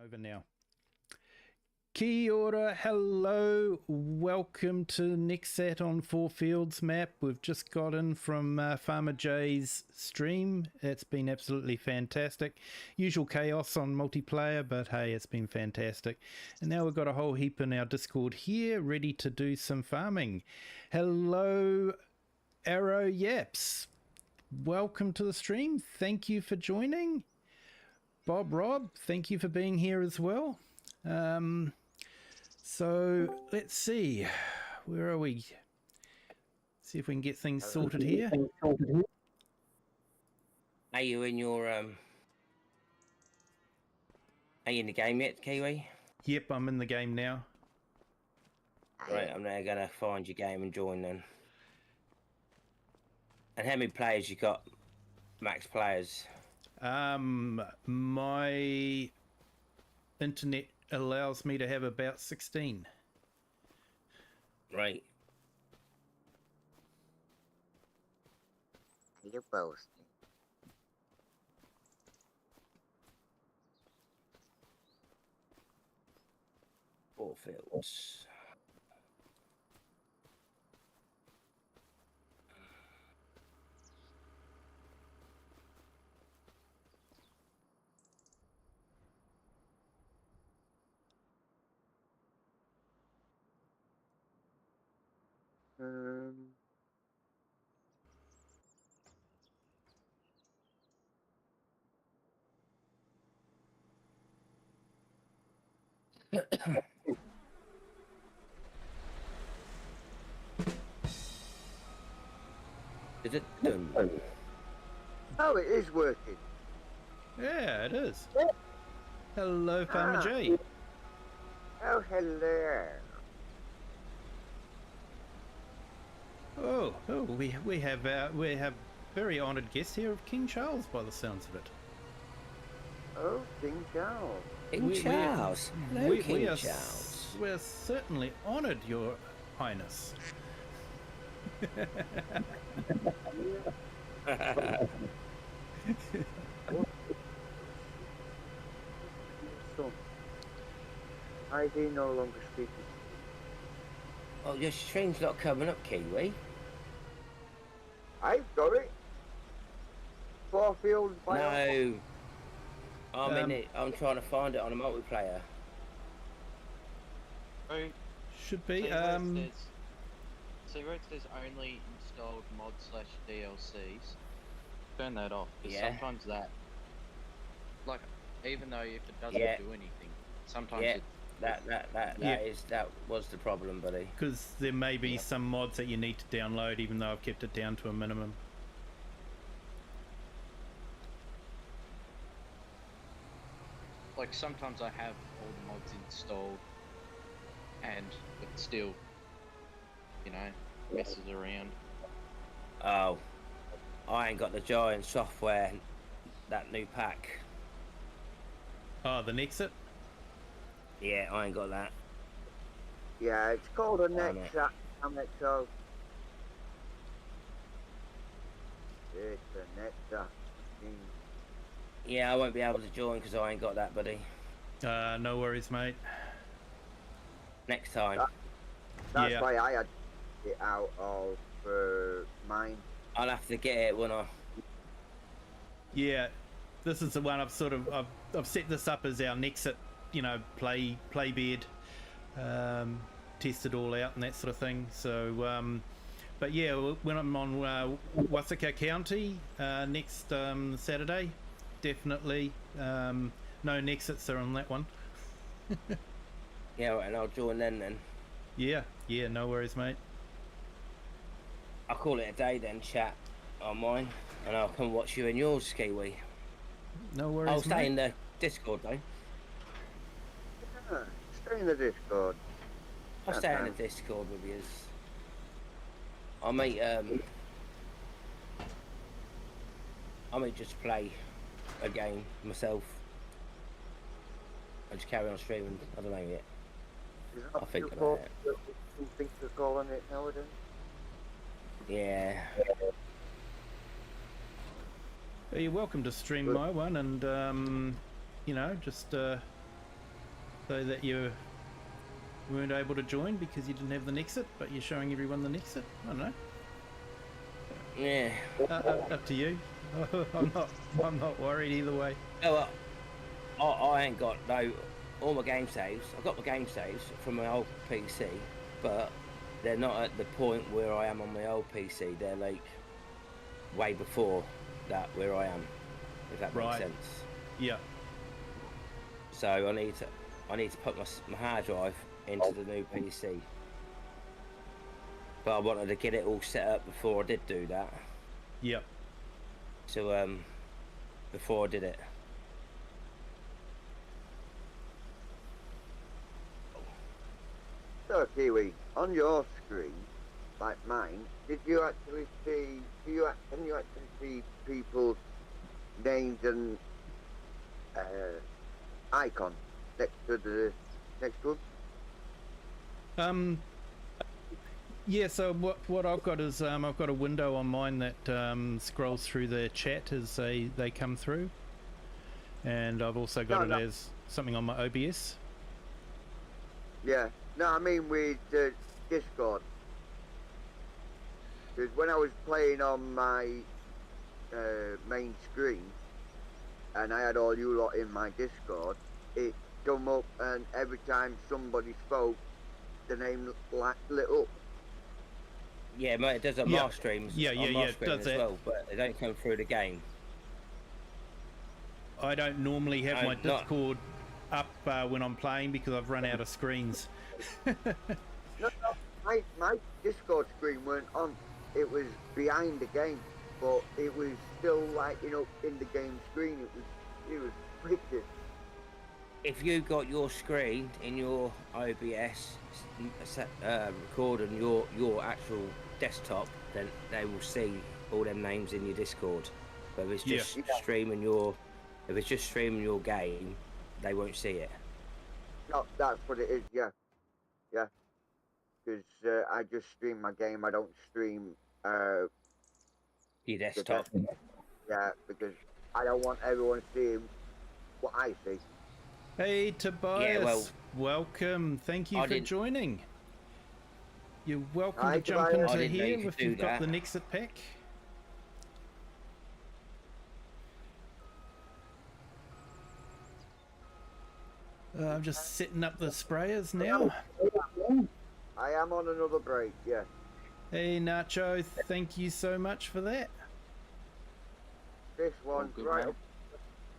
Over now. Kia ora, hello, welcome to NEXAT on FourFields map. We've just got in from Farmer J's stream. It's been absolutely fantastic. Usual chaos on multiplayer, but hey, it's been fantastic. And now we've got a whole heap in our Discord here, ready to do some farming. Hello, Arrow Yaps. Welcome to the stream. Thank you for joining. Bob Rob, thank you for being here as well. So let's see, where are we? See if we can get things sorted here. Are you in your are you in the game yet, Kiwi? Yep, I'm in the game now. Right, I'm now gonna find your game and join then. And how many players you got? Max players? My internet allows me to have about 16. Right. You're boasting. FourFields. Is it done? Oh, it is working. Yeah, it is. Hello, Farmer J. Oh, hello. Oh, we have very honoured guest here of King Charles by the sounds of it. Oh, King Charles. King Charles. Hello, King Charles. We're certainly honoured, Your Highness. So, I do no longer speak. Oh, your stream's not coming up, Kiwi. I've got it. FourFields. No. I'm in it. I'm trying to find it on a multiplayer. Oh, Should be. See where it says only installed mod/DLCs. Turn that off. Because sometimes that, like, even though if it doesn't do anything, sometimes that was the problem, buddy. Because there may be some mods that you need to download, even though I've kept it down to a minimum. like sometimes I have all the mods installed, and it still, you know, messes around. Oh, I ain't got the giant software, that new pack. Oh, the NEXAT? Yeah, I ain't got that. Yeah, it's called a NEXAT. So it's a NEXAT. Yeah, I won't be able to join because I ain't got that, buddy. No worries, mate. Next time. That's why I had it out of mine. I'll have to get it when I... Yeah, this is the one I've sort of I've set this up as our NEXAT, you know, play bed, tested all out and that sort of thing. So, but yeah, when I'm on Wasaka County next Saturday, definitely no NEXATs are on that one. Yeah, right, and I'll join then. Yeah, no worries, mate. I'll call it a day then, chat on mine, and I'll come watch you in yours, Kiwi. No worries, I'll stay mate. in the Discord though. Yeah, stay in the Discord. I'll stay in the Discord with you. I may just play a game myself. I'll just carry on streaming. I don't know yet. I'll think about it. Who think they're calling it nowadays? Yeah. You're welcome to stream my one, and you know, just so that you weren't able to join because you didn't have the NEXAT, but you're showing everyone the NEXAT. I don't know. Yeah. Up to you. I'm not worried either way. Oh, well, I ain't got all my game saves. I've got my game saves from my old PC, but they're not at the point where I am on my old PC. They're like way before that where I am, if that makes sense. Yeah. So I need to put my hard drive into the new PC. But I wanted to get it all set up before I did do that. Yep. So before I did it. So Kiwi, on your screen, like mine, did you actually see? Can you actually see people's names and icon next to the next one? Yeah, so what I've got is I've got a window on mine that scrolls through the chat as they come through, and I've also got it as something on my OBS. Yeah, no, I mean with Discord. Because when I was playing on my main screen, and I had all you lot in my Discord, it come up, and every time somebody spoke, the name lit up. Yeah, mate, it does on my streams. Yeah, it does that. well, but they don't come through the game. I don't normally have my Discord up when I'm playing because I've run out of screens. No, my Discord screen weren't on. It was behind the game, but it was still lighting up in the game screen. It was wicked. If you got your screen in your OBS recording your actual desktop, then they will see all them names in your Discord. But if it's just streaming your game, they won't see it. No, that's what it is. Yeah. Because I just stream my game. I don't stream your desktop. Yeah, because I don't want everyone seeing what I see. Hey Tobias, welcome. Thank you for joining. You're welcome to jump into here if you've got the NEXAT pack. I'm just setting up the sprayers now. I am on another break, yeah. Hey Nacho, thank you so much for that. This one's right up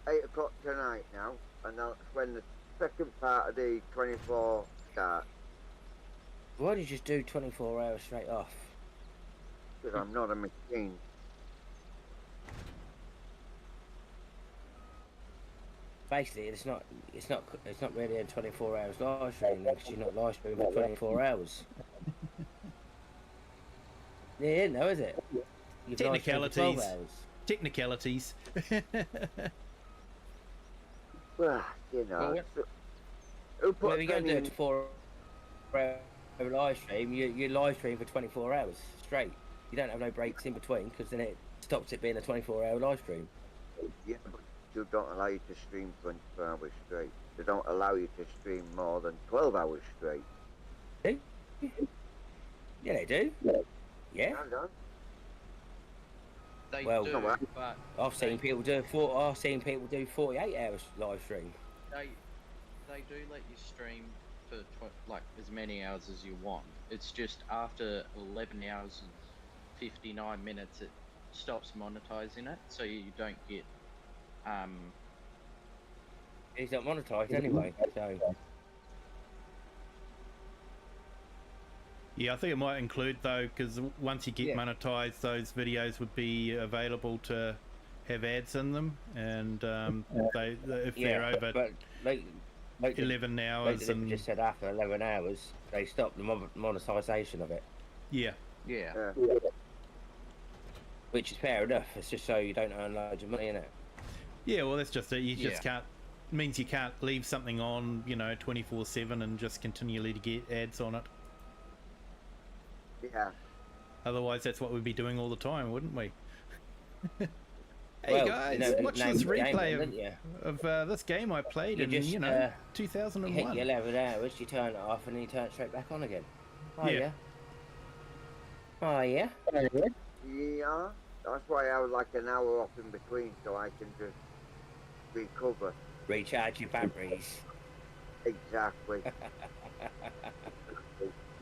8 o'clock tonight now, and that's when the second part of the 24 starts. Why did you just do 24 hours straight off? Because I'm not a machine. Basically, it's not really a 24 hours live stream because you're not live streaming for 24 hours. Yeah, no, is it? You've Technicalities. Technicalities. Well, you know. Well, if you're going to do a 4-hour live stream, you live stream for 24 hours straight. You don't have no breaks in between because then it stops it being a 24-hour live stream. Yeah, but they don't allow you to stream 24 hours straight. They don't allow you to stream more than 12 hours straight. Do? Yeah, they do. Yeah. They well, do, but I've seen people do 48 hours live stream. They do let you stream for like as many hours as you want. It's just after 11 hours and 59 minutes it stops monetizing it, so you don't get It's not monetized anyway, so yeah, I think it might include though, because once you get monetized, those videos would be available to have ads in them, and if they're over but like 11 hours, and just said after 11 hours, they stop the monetization of it. Yeah. Which is fair enough. It's just so you don't earn loads of money in it. Yeah, well, that's just it. You just can't. Means you can't leave something on, 24/7 and just continually to get ads on it. Yeah. Otherwise, that's what we'd be doing all the time, wouldn't we? Hey Well, guys, you know the watch name this of the game, replay didn't you? of this game I played You in, just, you know, you hit 2001. your 11 hours, you turn it off, and then you turn it straight back on again. Oh, Yeah. yeah. Oh, yeah. Yeah, that's why I was like an hour off in between, so I can just recover. Recharge your batteries. Exactly.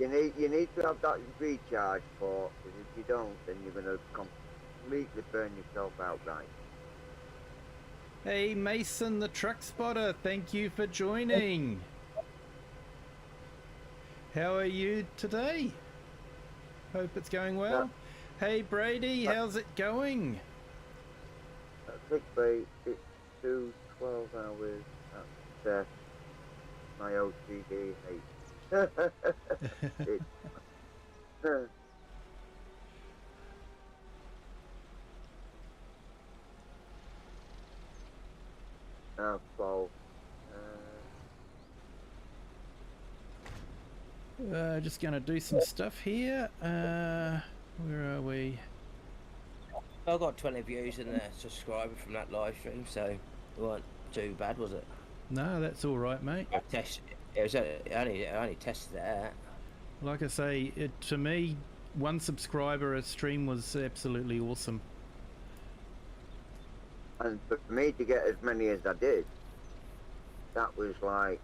You need to have that recharge port, because if you don't, then you're going to completely burn yourself out, right? Hey Mason the truck spotter, thank you for joining. How are you today? Hope it's going well. Hey Brady, how's it going? Click bait, it's 12 hours. That's my OCD hate. It, so, Just gonna do some stuff here. Where are we? I got 20 views and a subscriber from that live stream, so it wasn't too bad, was it? No, that's all right, mate. I only tested it out. Like I say, to me, 1 subscriber a stream was absolutely awesome. and for me to get as many as I did, that was like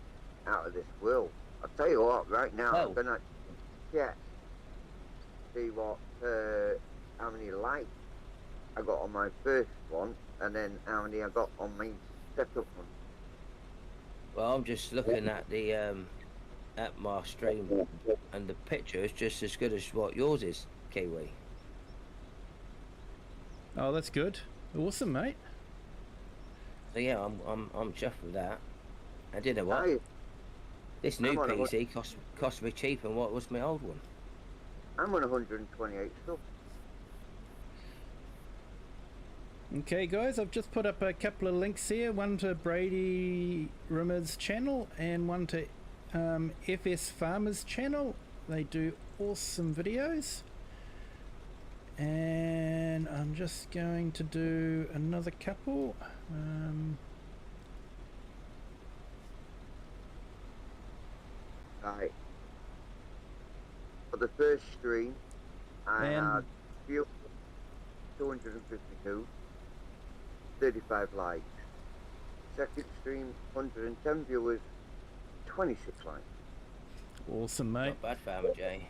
out of this world. I'll tell you what, right now, I'm going to check, see what, how many likes I got on my first one, and then how many I got on my setup one. Well, I'm just looking at the at my stream, and the picture is just as good as what yours is, Kiwi. Oh, that's good. Awesome, mate. So yeah, I'm chuffed with that. And you know what? Aye, This new I'm on a PC cost me cheaper than what was my old one. I'm on 128 stuff. Okay guys, I've just put up a couple of links here, one to Brady Rimmer's channel and one to FS Farmer's channel. They do awesome videos. And I'm just going to do another couple. Right. For the first stream, I had 252, 35 likes. Second stream, 110 viewers, 26 likes. Awesome, mate. Not bad, Farmer J.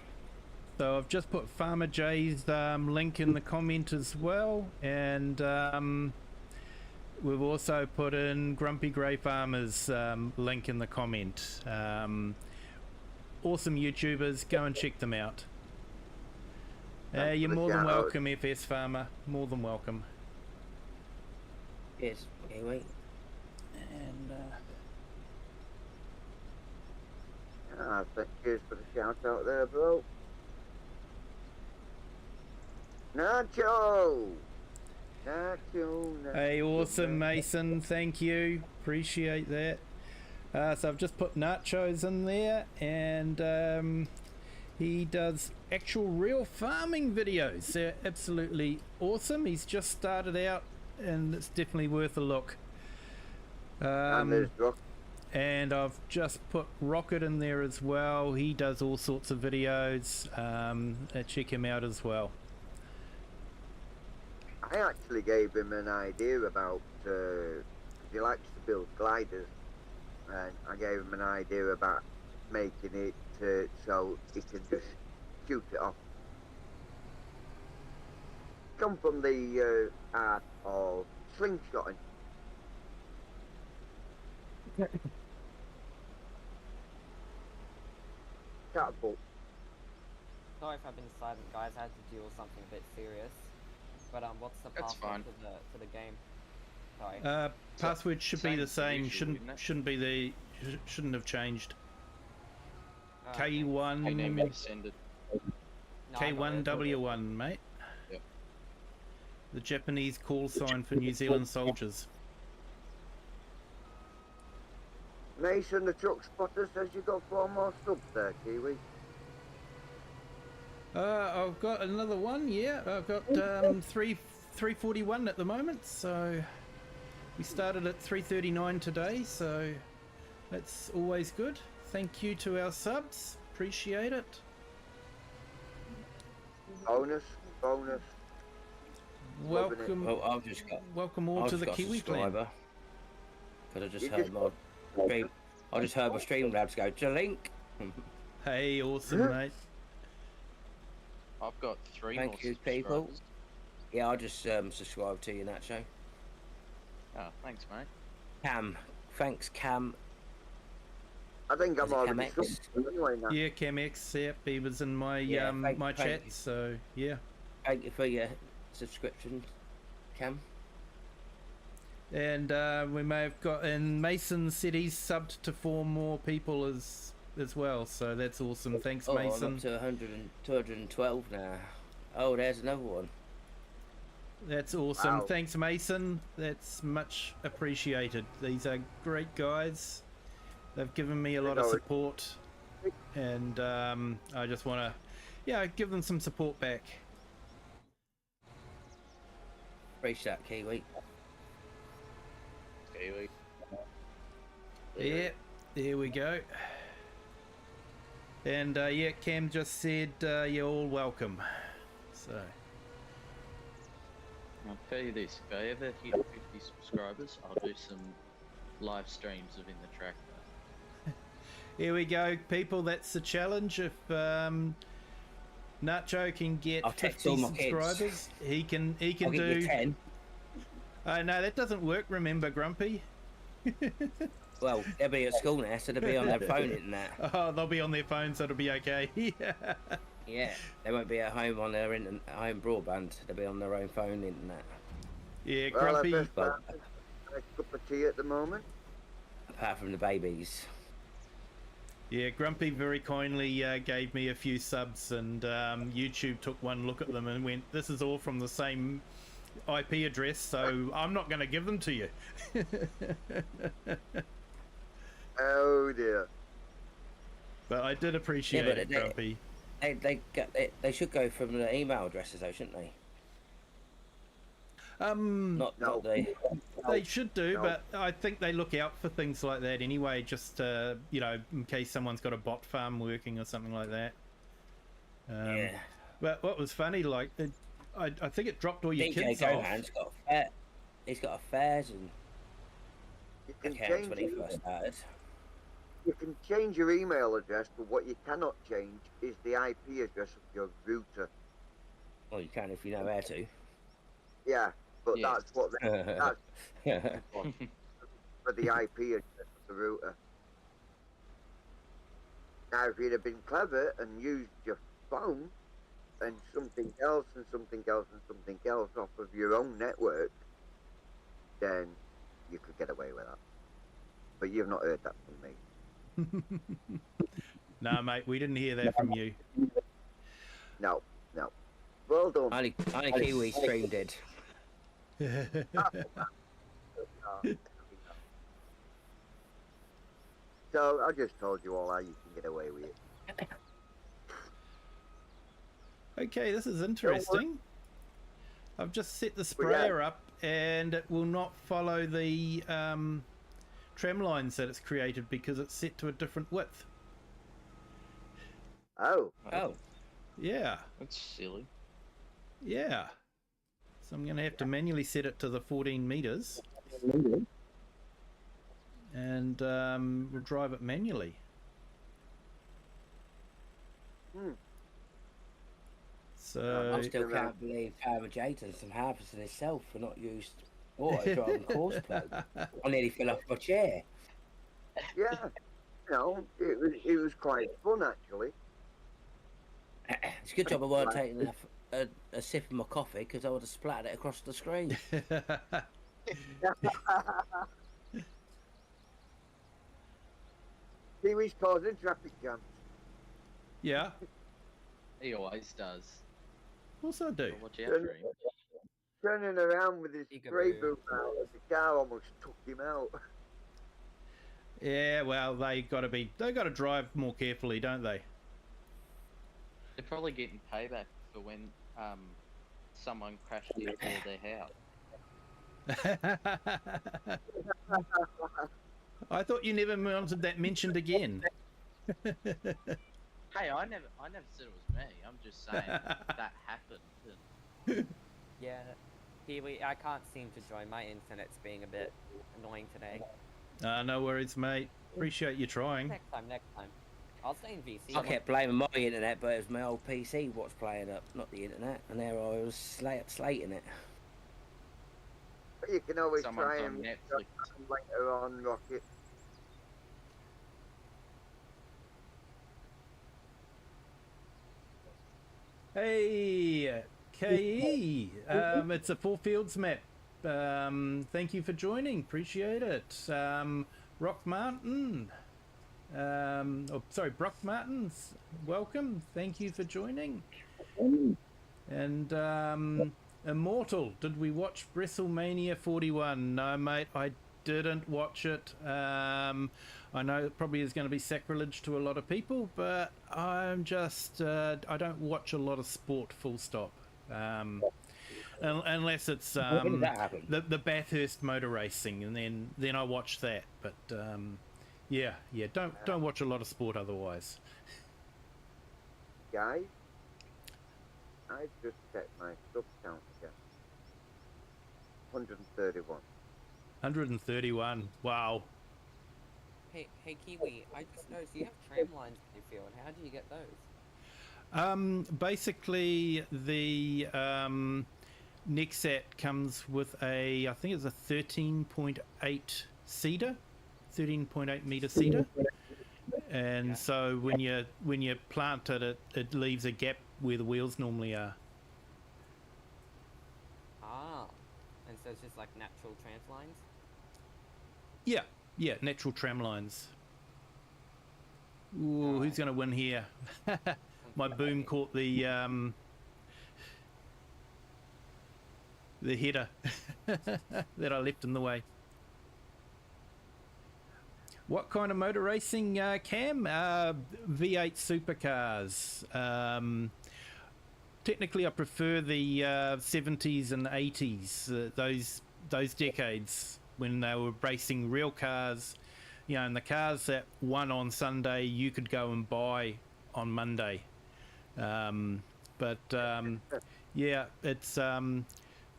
So I've just put Farmer J's link in the comment as well, and we've also put in Grumpy Grey Farmer's link in the comment. Awesome YouTubers, go and check them out. You're more than welcome, FS Farmer, more than welcome. Yes, Kiwi. And Cheers for the shout out there, bro. Nacho! Nacho. Hey, awesome, Mason, thank you, appreciate that. So I've just put Nachos in there, and he does actual real farming videos. They're absolutely awesome. He's just started out, and it's definitely worth a look. And I've just put Rocket in there as well. He does all sorts of videos. Check him out as well. I actually gave him an idea about, he likes to build gliders, and I gave him an idea about making it so he can just shoot it off. Come from the art of slingshotting. Catapult. Sorry if I've been silent, guys. I had to deal with something a bit serious. But what's the That's password fine. to the game? Sorry. Password should be the Same same. as usual, isn't it? Shouldn't have changed. Okay. K1 I never send it. No, I got it. K1W1, mate. Yep. The Japanese call sign for New Zealand soldiers. Mason, the truck spotter, says you got 4 more subs there, Kiwi. I've got another one. Yeah, I've got 3:41 at the moment, so we started at 3:39 today, so that's always good. Thank you to our subs, appreciate it. Bonus. Welcome, Well, I've just got. welcome all I've to just the got a Kiwi clan. subscriber. Because I just You heard just- my stream. I just heard my Streamlabs go to link. Hey, awesome, Yeah. mate. I've got 3 Thank more you, people. subscribers. Yeah, I just subscribed to you, Nacho. Oh, thanks, mate. Cam, thanks, Cam. I think Was I'm it already Cam X? subbed anyway now. Yeah, Cam-X, yep, he was in my Yeah, thank my chat, you. so yeah. Thank you for your subscription, Cam. And we may have got, and Mason said he's subbed to 4 more people as well, so that's awesome. Thanks, Oh, I'm Mason. up to 212 now. Oh, there's another one. That's awesome. Wow. Thanks, Mason. That's much appreciated. These are great guys. They've given me a lot of support, and I just want to, yeah, give them some support back. Appreciate that, Kiwi. Kiwi. Yeah, there we go. And yeah, Cam just said you're all welcome. So I'll tell you this, if I ever hit 50 subscribers, I'll do some live streams of In the Tractor. here we go, people. That's the challenge. If Nacho can get I'll text 50 all my kids. subscribers, he can I'll give you do. 10. No, that doesn't work. Remember, Grumpy. Well, they'll be at school now, so they'll be on their phone internet. Oh, they'll be on their phones, so it'll be okay. Yeah, they won't be at home on their home broadband. They'll be on their own phone internet. Yeah, Well, Grumpy. I've just had a cup of tea at the moment. Apart from the babies. Yeah, Grumpy very kindly gave me a few subs, and YouTube took one look at them and went, "This is all from the same IP address, so I'm not going to give them to you." Oh dear. But I did appreciate but it, they- Grumpy. They should go from the email addresses though, shouldn't they? Not Not the. they should do, No. but I think they look out for things like that anyway, just you know, in case someone's got a bot farm working or something like that. Yeah. But what was funny, like, I think it dropped all your DJ kids off. Gohan's got a fair. He's got affairs and You can accounts change when he it. first started. You can change your email address, but what you cannot change is the IP address of your router. Well, you can if you know how to. Yeah, but Yes. that's what that's Yeah. for the IP address of the router. Now, if you'd have been clever and used your phone and something else and something else and something else off of your own network, then you could get away with that. But you've not heard that from me. Nah, mate, we didn't hear that from you. No. Well done. Only Kiwi stream did. So I just told you all how you can get away with it. Okay, this is interesting. I've just set the sprayer up, and it will not follow the tram lines that it's created because it's set to a different width. Oh, Oh, Yeah, That's silly. yeah. So I'm going to have to manually set it to the 14 meters, and we'll drive it manually. So I still can't believe Farmer Jayton's some harvested himself for not used water driving course plug. I nearly fell off my chair. yeah. No, it was quite fun actually. It's a good job I weren't taking a sip of my coffee because I would have splattered it across the screen. Kiwi's causing traffic jams. yeah, He always does. of course I do. But watch out for him. Turning around with his Peekaboo. spray boom out, and the car almost took him out. Yeah, well, they got to drive more carefully, don't they? They're probably getting payback for when someone crashed into their house. I thought you never wanted that mentioned again. Hey, I never said it was me. I'm just saying that happened. Yeah, Kiwi, I can't seem to join. My internet's being a bit annoying today. No worries, mate. Appreciate you trying. Next time. I'll stay in VC. I kept blaming my internet, but it was my old PC what's playing up, not the internet. And there I was slating it. But you can always Someone's try on and Netflix. later on, Rocket. Hey, KE. It's a FourFields map. Thank you for joining. Appreciate it. Rock Martin. Brock Martins. Welcome. Thank you for joining. And Immortal. Did we watch WrestleMania 41? No, mate. I didn't watch it. I know it probably is going to be sacrilege to a lot of people, but I'm just I don't watch a lot of sport. Full stop. Unless it's When did that happen? the Bathurst motor racing, and then I watch that. But yeah. Don't watch a lot of sport otherwise. Guys, I just checked my sub count again. 131. 131. Wow. Hey, Kiwi, I just noticed you have tram lines in your field. How do you get those? Basically, the NEXAT comes with I think it's a 13.8 seater, 13.8 meter seater, and so when you plant it, it leaves a gap where the wheels normally are. Ah, and so it's just like natural trans lines? Yeah, natural tram lines. Ooh, who's going to win here? My boom caught the header that I left in the way. What kind of motor racing, Cam? V8 supercars. Technically, I prefer the 70s and 80s, those decades when they were racing real cars, and the cars that won on Sunday you could go and buy on Monday. Yeah, it's to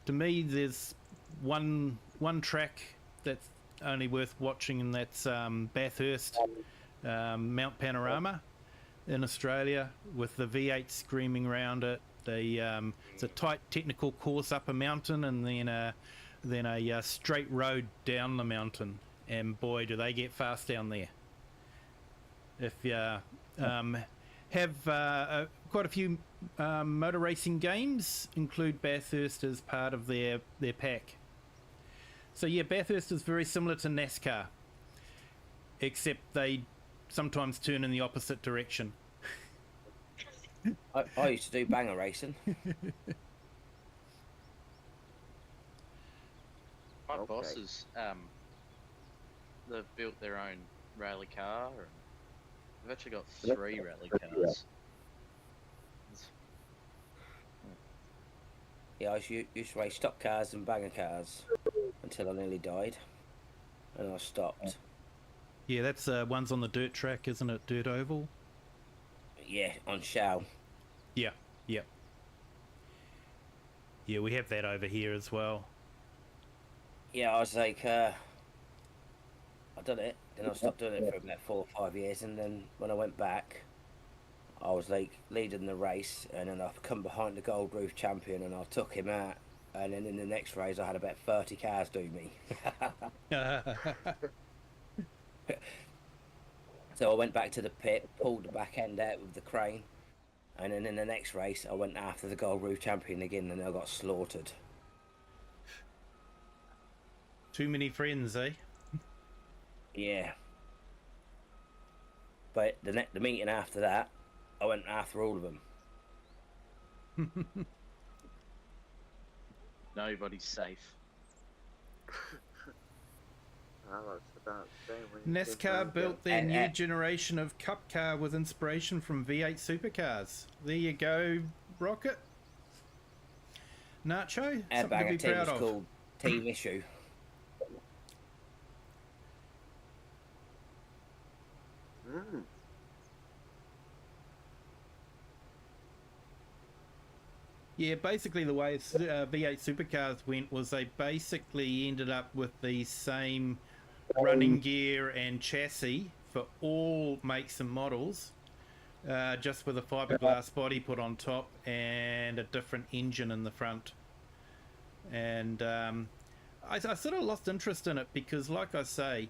me there's one track that's only worth watching, and that's Bathurst, Mount Panorama in Australia, with the V8 screaming around it. It's a tight technical course up a mountain, and then a straight road down the mountain, and boy do they get fast down there. If you have quite a few motor racing games, include Bathurst as part of their pack. So yeah, Bathurst is very similar to NASCAR, except they sometimes turn in the opposite direction. I used to do banger racing. My bosses, they've built their own rally car, and they've actually got 3 rally cars. Yeah, I used to race stock cars and banger cars until I nearly died, and I stopped. Yeah, that's one's on the dirt track, isn't it? Dirt oval. Yeah, on Shell. Yeah. Yeah, we have that over here as well. Yeah, I was like, I done it, then I stopped doing it for about 4 or 5 years, and then when I went back, I was like leading the race, and then I come behind the Gold Roof champion, and I took him out, and then in the next race I had about 30 cars do me. So I went back to the pit, pulled the back end out with the crane, and then in the next race I went after the Gold Roof champion again, and I got slaughtered. Too many friends, eh? Yeah. But the meeting after that, I went after all of them. Nobody's safe. NASCAR built their new generation of cup car with inspiration from V8 supercars. There you go, Rocket. Nacho, Our something bag to be of tea proud was of. called Team Issue. Mm. Yeah, basically the way V8 supercars went was they basically ended up with the same running gear and chassis for all makes and models, just with a fiberglass body put on top and a different engine in the front. And I sort of lost interest in it because, like I say,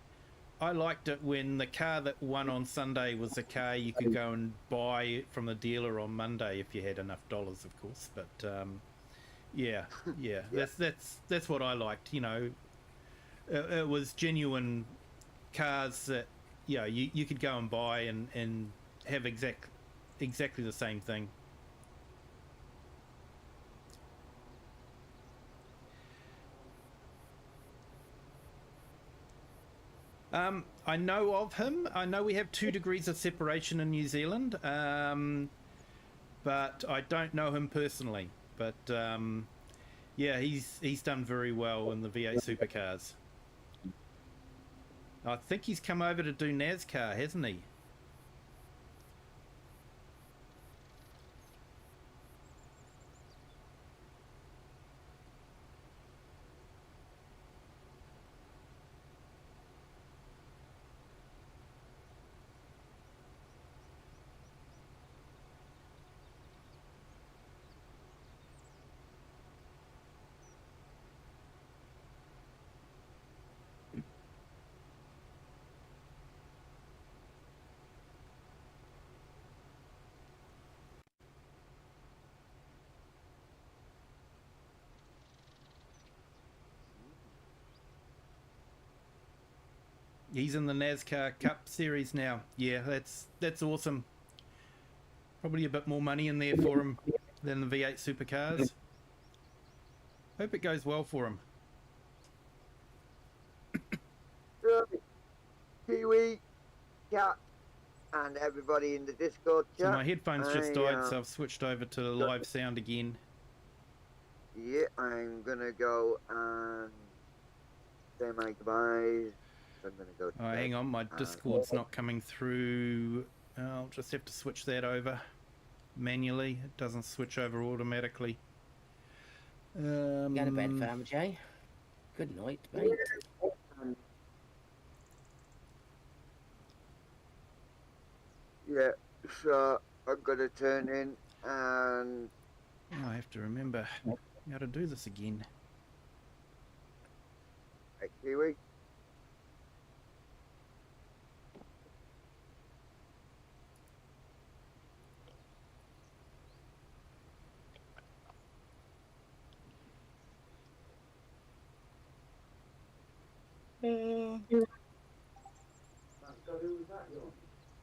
I liked it when the car that won on Sunday was a car you could go and buy from the dealer on Monday if you had enough dollars, of course. But yeah, that's what I liked. You know, it was genuine cars that you could go and buy and have exactly the same thing. I know of him. I know we have 2 degrees of separation in New Zealand, but I don't know him personally. But yeah, he's done very well in the V8 supercars. I think he's come over to do NASCAR, hasn't he? He's in the NASCAR Cup Series now. Yeah, that's awesome. Probably a bit more money in there for him than the V8 supercars. Hope it goes well for him. Kiwi, Cat, and everybody in the Discord chat. So my headphones just died, so I've switched over to live sound again. Yeah, I'm gonna go and say my goodbyes. I'm gonna go to bed. Hang on, my Discord's not coming through. I'll just have to switch that over manually. It doesn't switch over automatically. Go to bed, Farmer J. Good night, mate. Yeah, so I'm gonna turn in and I have to remember how to do this again. hey, Kiwi.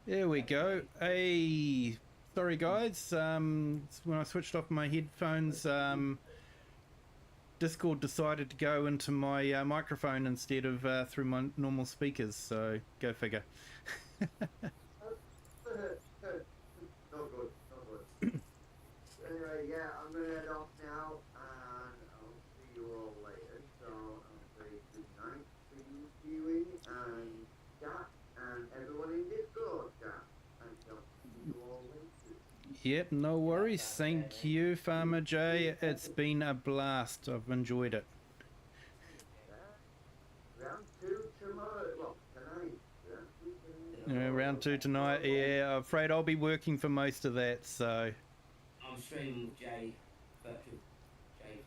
There we go. Hey, sorry guys. When I switched off my headphones, Discord decided to go into my microphone instead of through my normal speakers. So go figure. No good, no good. Anyway, yeah, I'm gonna head off now and I'll see you all later. So I'll say good night to you, Kiwi, and Jack, and everyone in Discord, Jack. And I'll see you all later. Yep, no worries. Thank you, Farmer J. It's been a blast. I've enjoyed it. Round 2 tomorrow, well, tonight. Round 2 tonight. Yeah, I'm afraid I'll be working for most of that, so... I'm streaming with Jay Virtual Gaming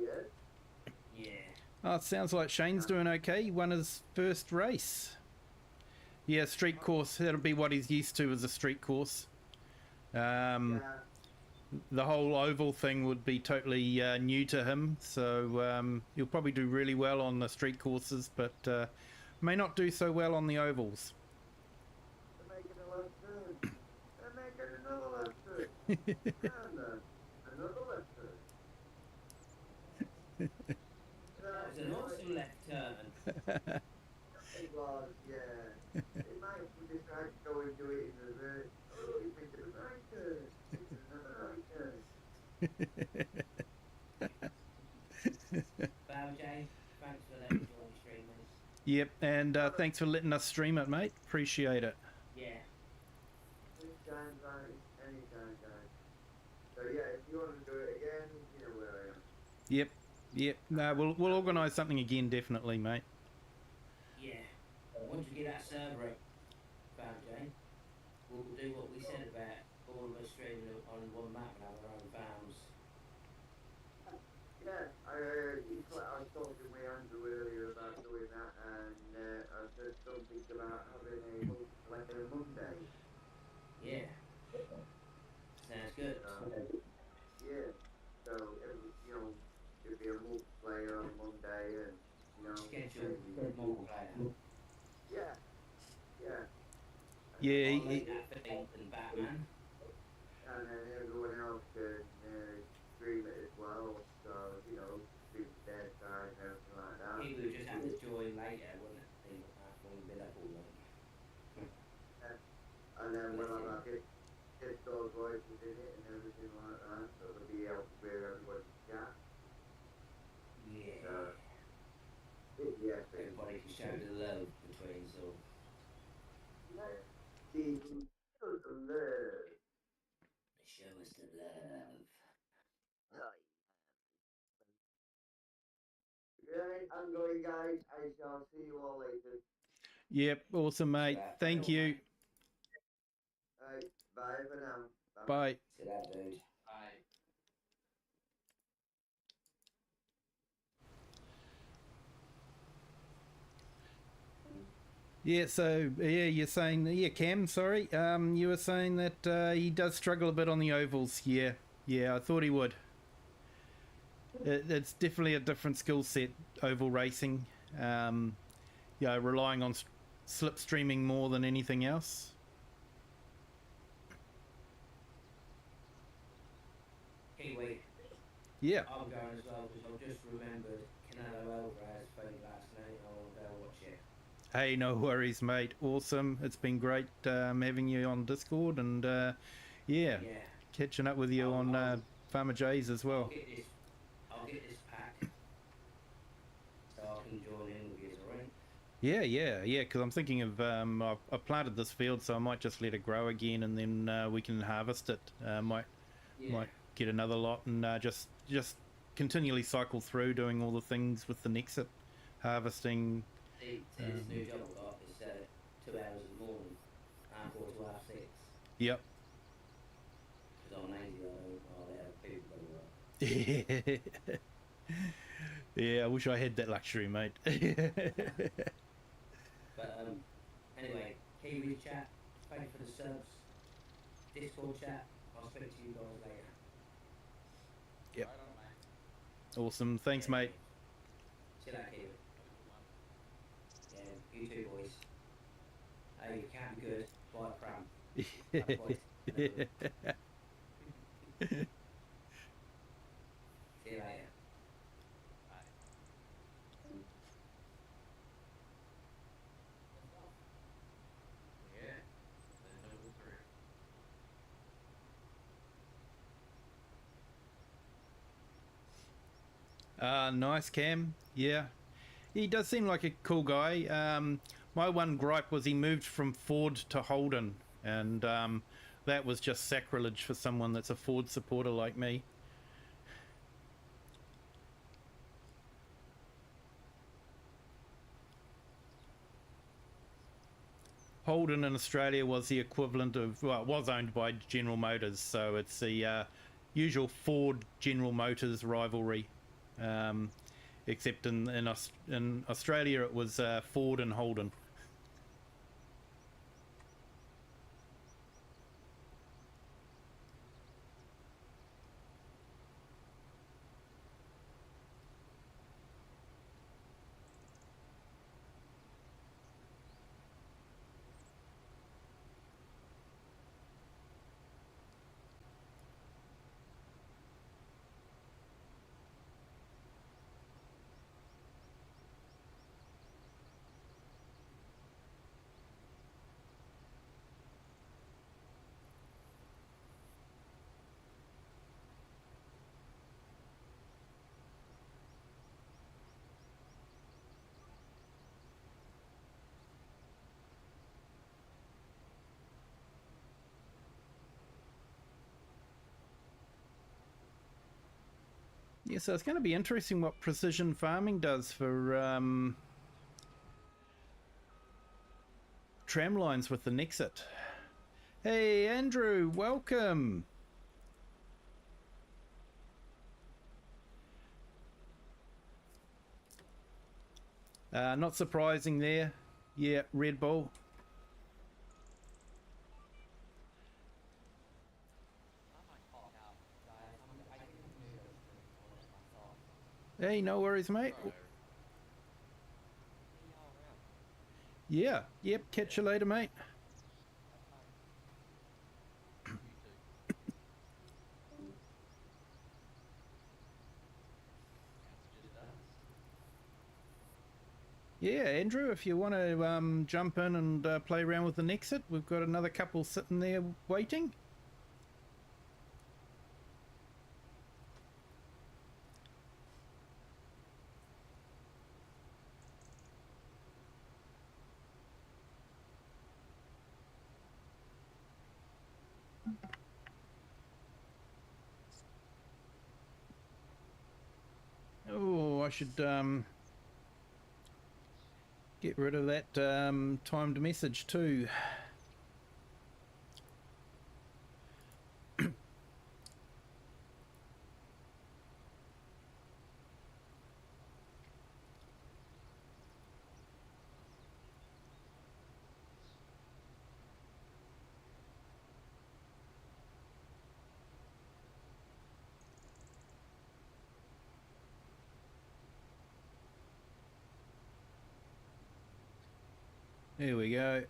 tonight. Yeah. Oh, it sounds like Shane's doing okay. He won his first race. Yeah, street course. That'll be what he's used to as a street course. The whole oval thing would be totally new to him, so he'll probably do really well on the street courses, but may not do so well on the ovals. They're making a left turn. They're making another left turn. And another left turn. That was an awesome left turn. It was, yeah. It might be just like go and do it in reverse. Oh, you make it a right turn. It's another Bow Jay, thanks for letting me join the stream, mate. Yep, and thanks for letting us stream it, mate. Appreciate it. Yeah. Anytime, guys. Anytime, guys. So yeah, if you want to do it again, you know where I am. Yep, yep. No, we'll organise something again, definitely, mate. Yeah. Once we get that server up, Bow Jay, we'll do what we said about all of us streaming on one map and have our own farms. Yeah, I was talking with Andrew earlier about doing that, and I said something about having a multiplayer Monday. Yeah. Sounds good. Yeah. So it'd be a multiplayer on Monday, and Schedule multiplayer. Yeah. Yeah. Yeah, I'll leave that for Ethan Batman. And then everyone else can stream it as well. So stream their side and everything like that. He would just have to join later, wouldn't it? He would have to be level, like. And then we'll have our Discord voices in it and everything like that. So it'll be able to hear everybody's chat. Yeah. Yeah. Everybody can show the love between us all. Show the love. Show us the love. Right, I'm going, guys. I shall see you all later. yep. Awesome, mate. Thank you. Right, bye for now. Bye. See that, dude. Bye. Yeah, so yeah, you're saying Cam, sorry, you were saying that he does struggle a bit on the ovals. Yeah, I thought he would. It's definitely a different skill set, oval racing. Relying on slipstreaming more than anything else. Kiwi. Yeah. I'm going as well because I've just remembered Canelo Alvarez played last night. I want to go watch it. Hey, no worries, mate. Awesome. It's been great having you on Discord and catching up with you on Farmer J's as well. I'll get this pack so I can join in with you, alright? Yeah, because I'm thinking of, I've planted this field, so I might just let it grow again and then we can harvest it. Might get another lot and just continually cycle through doing all the things with the NEXAT, harvesting. See, this new job I got is 2 hours in the morning, half 4 to half 6. Yep. Because I'm lazy, I don't have people. Yeah, I wish I had that luxury, mate. But anyway, Kiwi chat, thank you for the subs. Discord chat, I'll speak to you guys later. Yep. Right on, mate. Awesome. Thanks, mate. See you later, Kiwi. Yeah, you too, boys. Hey, you can't be good. Bye, Pram. Boys. See you later. Yeah. Then level 3. Nice, Cam. Yeah. He does seem like a cool guy. My one gripe was he moved from Ford to Holden, and that was just sacrilege for someone that's a Ford supporter like me. Holden in Australia was the equivalent of, well, it was owned by General Motors, so it's the usual Ford General Motors rivalry. Except in Australia it was Ford and Holden. Yeah, so it's going to be interesting what precision farming does for tram lines with the NEXAT. Hey, Andrew, welcome. Not surprising there. Yeah, Red Bull. Hey, no worries, mate. Yeah, yep, catch you later, mate. Yeah, Andrew, if you want to jump in and play around with the NEXAT, we've got another couple sitting there waiting. Oh, I should get rid of that timed message too. There we go.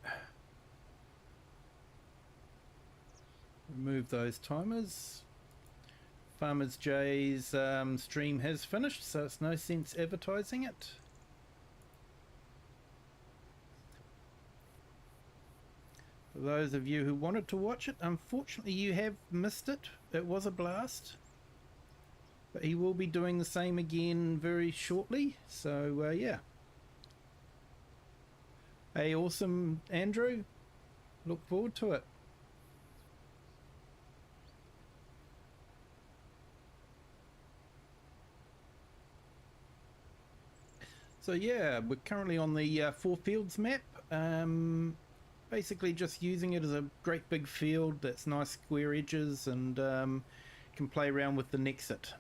Remove those timers. Farmers J's stream has finished, so it's no sense advertising it. For those of you who wanted to watch it, unfortunately you have missed it. It was a blast. But he will be doing the same again very shortly, so yeah. Hey, awesome, Andrew. Look forward to it. So yeah, we're currently on the FourFields map. Basically just using it as a great big field that's nice square edges and can play around with the NEXAT.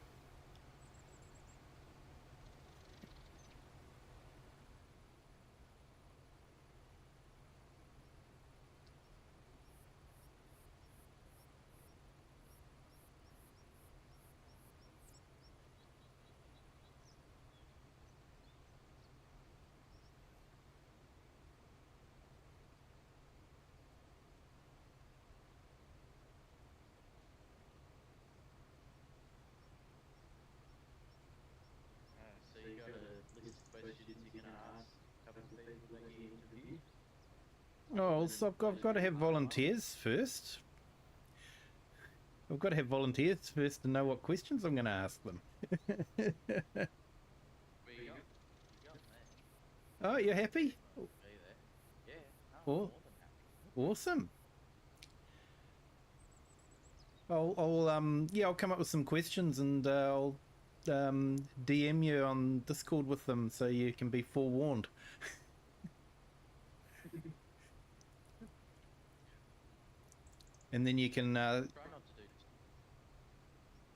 So you got a list of questions you're going to ask a couple of people that you interviewed? Oh, so I've got to have volunteers first. I've got to have volunteers first to know what questions I'm going to ask them. Where you got? You got me. Oh, you're happy? Be there. Yeah. No, Oh, more than happy. awesome. I'll come up with some questions and I'll DM you on Discord with them so you can be forewarned. And then you can. Try not to do this.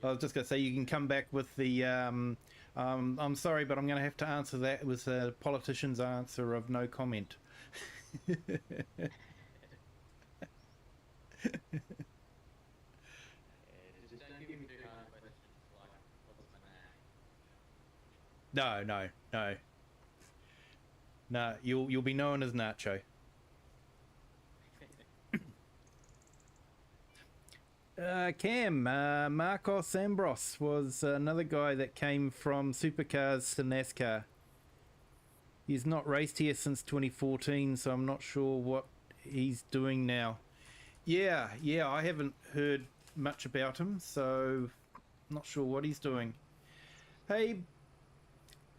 I was just going to say you can come back with the. I'm sorry, but I'm going to have to answer that. It was a politician's answer of no comment. Just don't give me too hard questions like what's my name? No. You'll be known as Nacho. Cam, Marcos Ambros was another guy that came from supercars to NASCAR. He's not raced here since 2014, so I'm not sure what he's doing now. Yeah, I haven't heard much about him, so not sure what he's doing. Hey,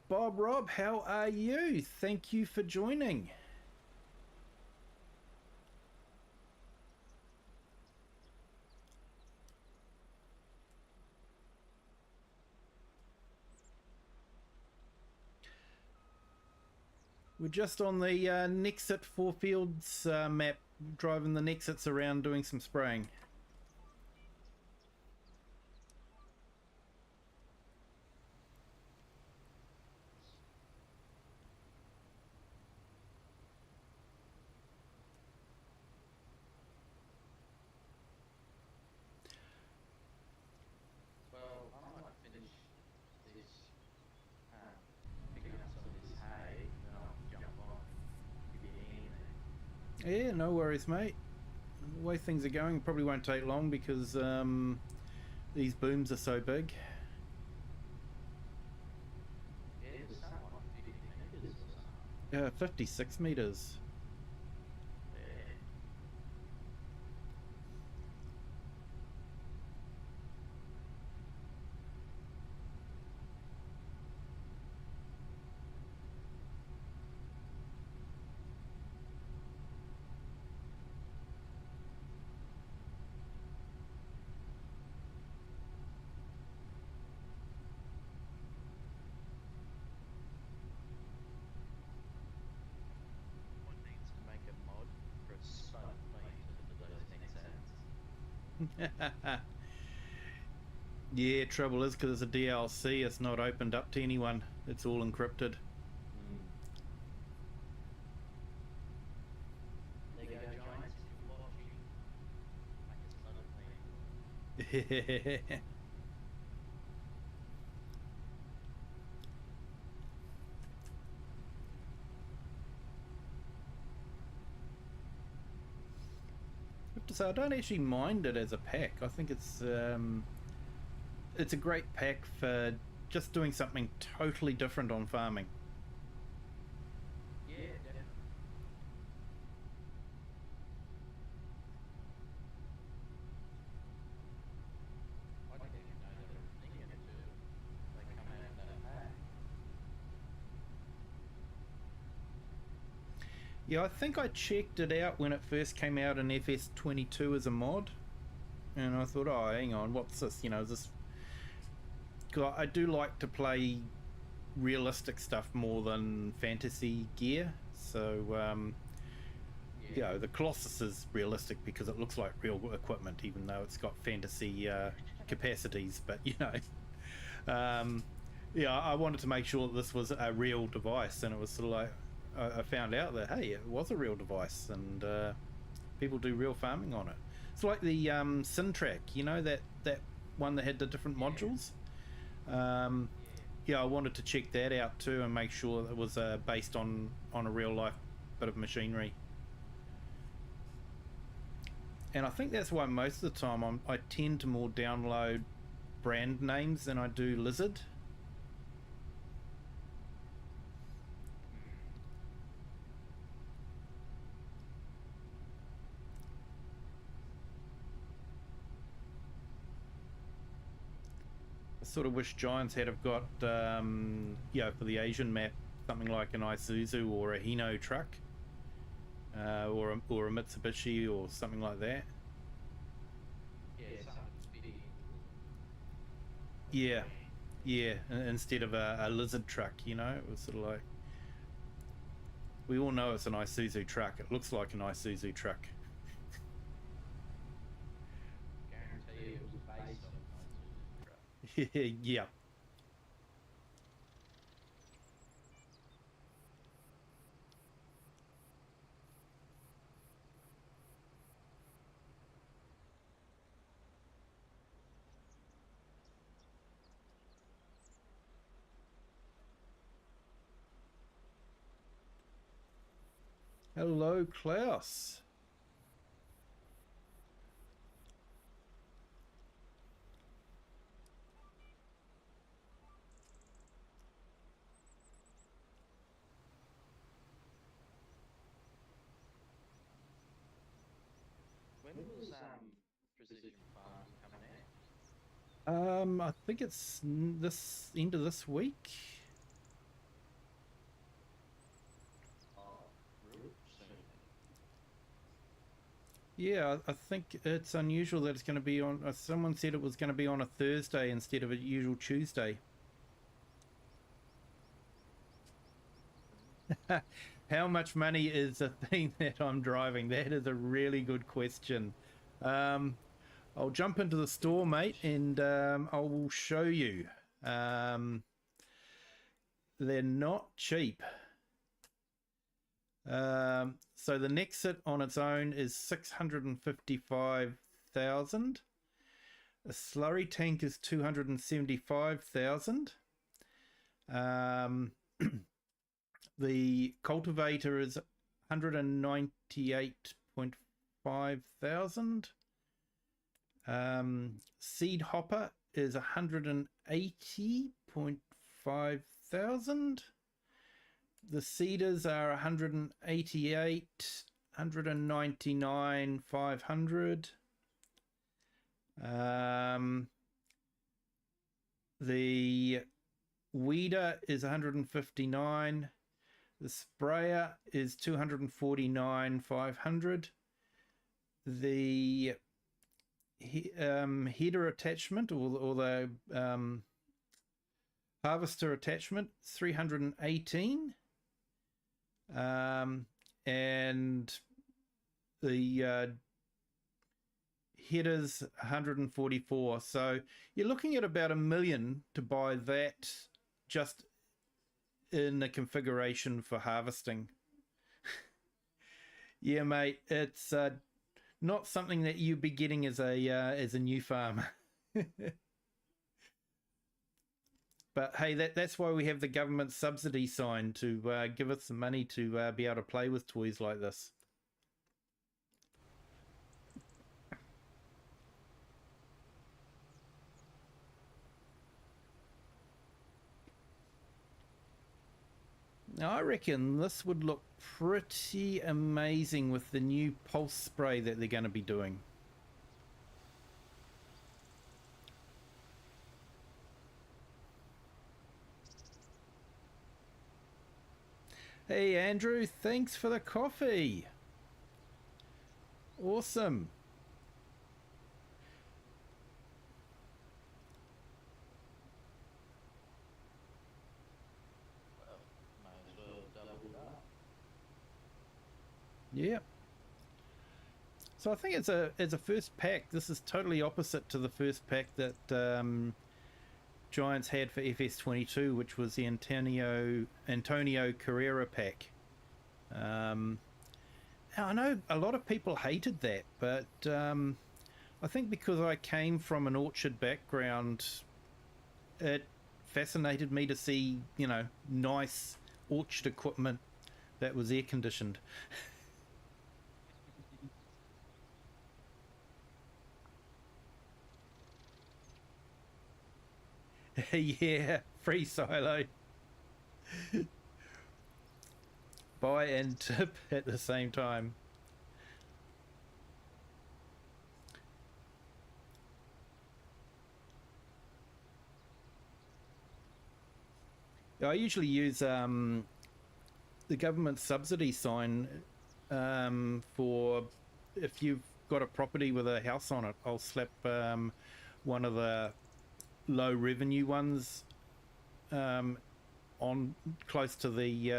Bob Rob, how are you? Thank you for joining. We're just on the NEXAT FourFields map, driving the NEXATs around doing some spraying. Well, I might finish this, picking up some of this hay, and then I'll jump on, give you a hand. Yeah, no worries, mate. The way things are going, probably won't take long because these booms are so big. Yeah, there's something like 50 metres or something. 56 meters. Yeah. One needs to make a mod for a site link to those NEXATs. Yeah, trouble is because it's a DLC, it's not opened up to anyone. It's all encrypted. There you go, Giants, if you're watching. Make a site link. I have to say, I don't actually mind it as a pack. I think it's a great pack for just doing something totally different on farming. Yeah, definitely. I didn't even know there was a thing until they come out of that pack. Yeah, I think I checked it out when it first came out in FS22 as a mod, and I thought, oh, hang on, what's this? You know, is this? Because I do like to play realistic stuff more than fantasy gear, so you know, the Colossus is realistic because it looks like real equipment, even though it's got fantasy capacities. But you know, yeah, I wanted to make sure that this was a real device, and it was sort of like I found out that hey, it was a real device, and people do real farming on it. It's like the Syntrack, you know, that one that had the different modules. Yeah, I wanted to check that out too and make sure that it was based on a real life bit of machinery. And I think that's why most of the time I tend to more download brand names than I do Lizard. I sort of wish Giants had have got, you know, for the Asian map, something like an Isuzu or a Hino truck, or a Mitsubishi or something like that. Yeah, something speedy. Yeah, yeah. Instead of a Lizard truck, you know, it was sort of like, we all know it's an Isuzu truck. It looks like an Isuzu truck. Guarantee it was based on a truck. Yeah. Hello, Klaus. When was Precision Farms coming out? I think it's this end of this week. Oh, real soon. Yeah, I think it's unusual that it's going to be on. Someone said it was going to be on a Thursday instead of a usual Tuesday. How much money is the thing that I'm driving? That is a really good question. I'll jump into the store, mate, and I will show you. They're not cheap. So the NEXAT on its own is 655,000. A slurry tank is 275,000. The cultivator is 198.5 thousand. Seed hopper is 180.5 thousand. The seeders are 188, 199, 500. The weeder is 159. The sprayer is 249, 500. The header attachment or the harvester attachment, 318. And the headers 144. So you're looking at about $1 million to buy that just in the configuration for harvesting. Yeah, mate, it's not something that you'd be getting as a new farmer. But hey, that's why we have the government subsidy sign to give us some money to be able to play with toys like this. Now, I reckon this would look pretty amazing with the new pulse spray that they're going to be doing. Hey Andrew, thanks for the coffee. Awesome. Well, may as well double it up. Yeah. So I think as a first pack, this is totally opposite to the first pack that Giants had for FS22, which was the Antonio Carrera pack. I know a lot of people hated that, but I think because I came from an orchard background, it fascinated me to see, you know, nice orchard equipment that was air conditioned. Yeah, free silo. Buy and tip at the same time. I usually use the government subsidy sign for if you've got a property with a house on it. I'll slap one of the low revenue ones on close to the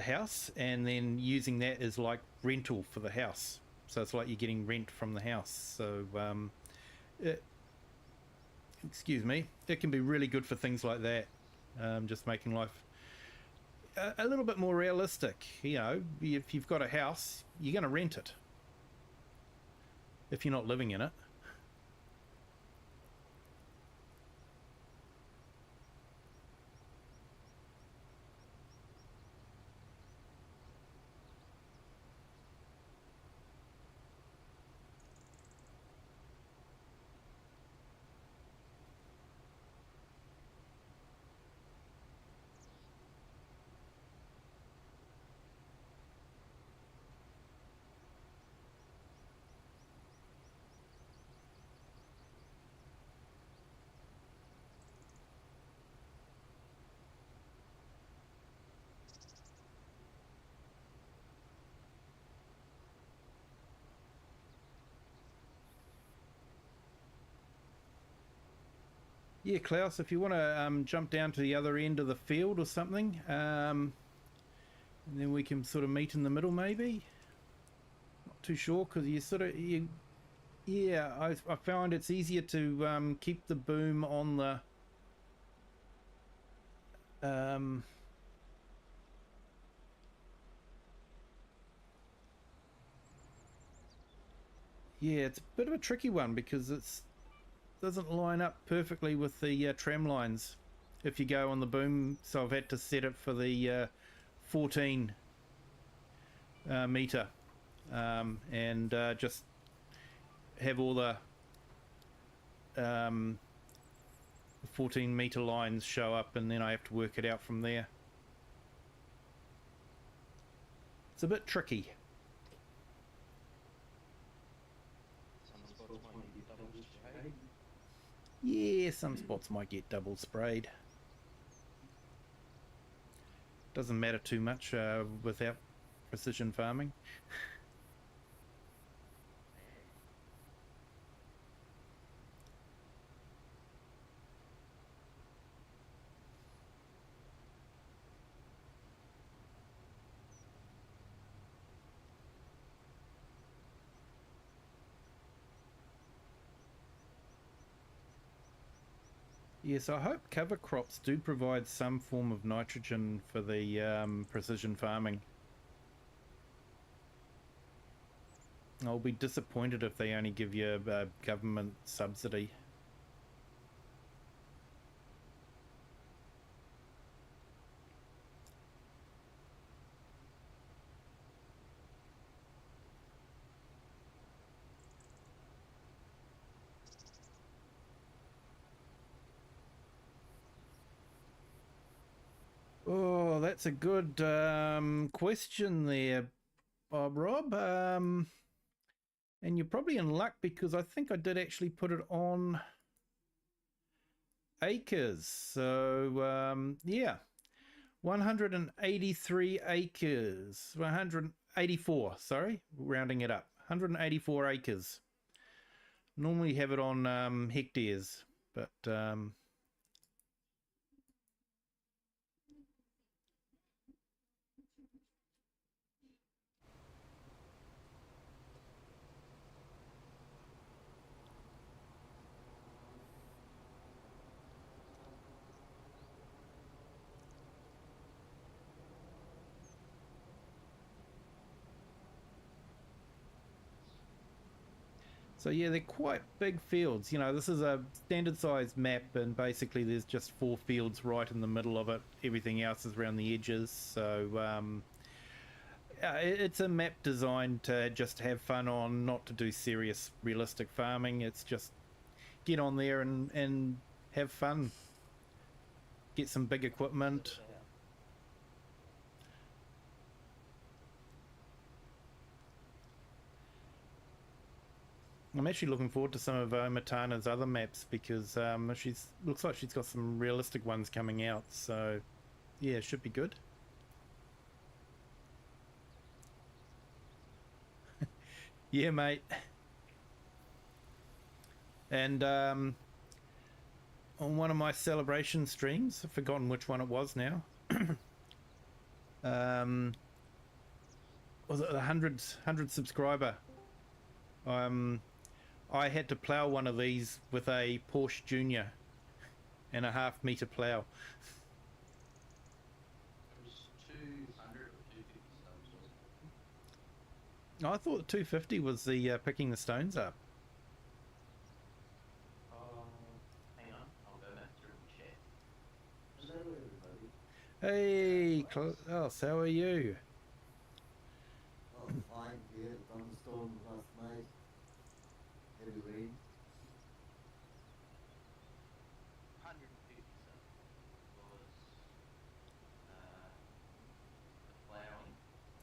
house, and then using that as like rental for the house. So it's like you're getting rent from the house. So excuse me, it can be really good for things like that. Just making life a little bit more realistic. You know, if you've got a house, you're going to rent it if you're not living in it. Yeah, Klaus, if you want to jump down to the other end of the field or something, and then we can sort of meet in the middle, maybe. Not too sure because you sort of yeah. I found it's easier to keep the boom on the yeah, it's a bit of a tricky one because it's doesn't line up perfectly with the tram lines if you go on the boom, so I've had to set it for the 14 meter and just have all the 14 meter lines show up, and then I have to work it out from there. It's a bit tricky. Yeah, some spots might get double sprayed. Doesn't matter too much without precision farming. Yes, I hope cover crops do provide some form of nitrogen for the precision farming. I'll be disappointed if they only give you a government subsidy. Oh, that's a good question there, Rob. And you're probably in luck because I think I did actually put it on acres. So, yeah, 183 acres. 184, sorry, rounding it up. 184 acres. Normally have it on hectares, but... So yeah, they're quite big fields. You know, this is a standard size map, and basically there's just 4 fields right in the middle of it. Everything else is around the edges. So it's a map designed to just have fun on, not to do serious, realistic farming. It's just get on there and have fun. Get some big equipment. I'm actually looking forward to some of OmaTana's other maps because looks like she's got some realistic ones coming out. So yeah, it should be good. Yeah, mate. And on one of my celebration streams, I've forgotten which one it was now. Was it the 100 subscriber? I had to plough one of these with a Porsche Junior and a half-meter plough. It was 200 or 250 stones, wasn't it? I thought the 250 was the picking the stones up. Hang on, I'll go back through and check. Hello, everybody. Hey, Klaus, how are you? Oh, fine, yeah, thunderstorm last night. Heavy rain. 150 was the ploughing.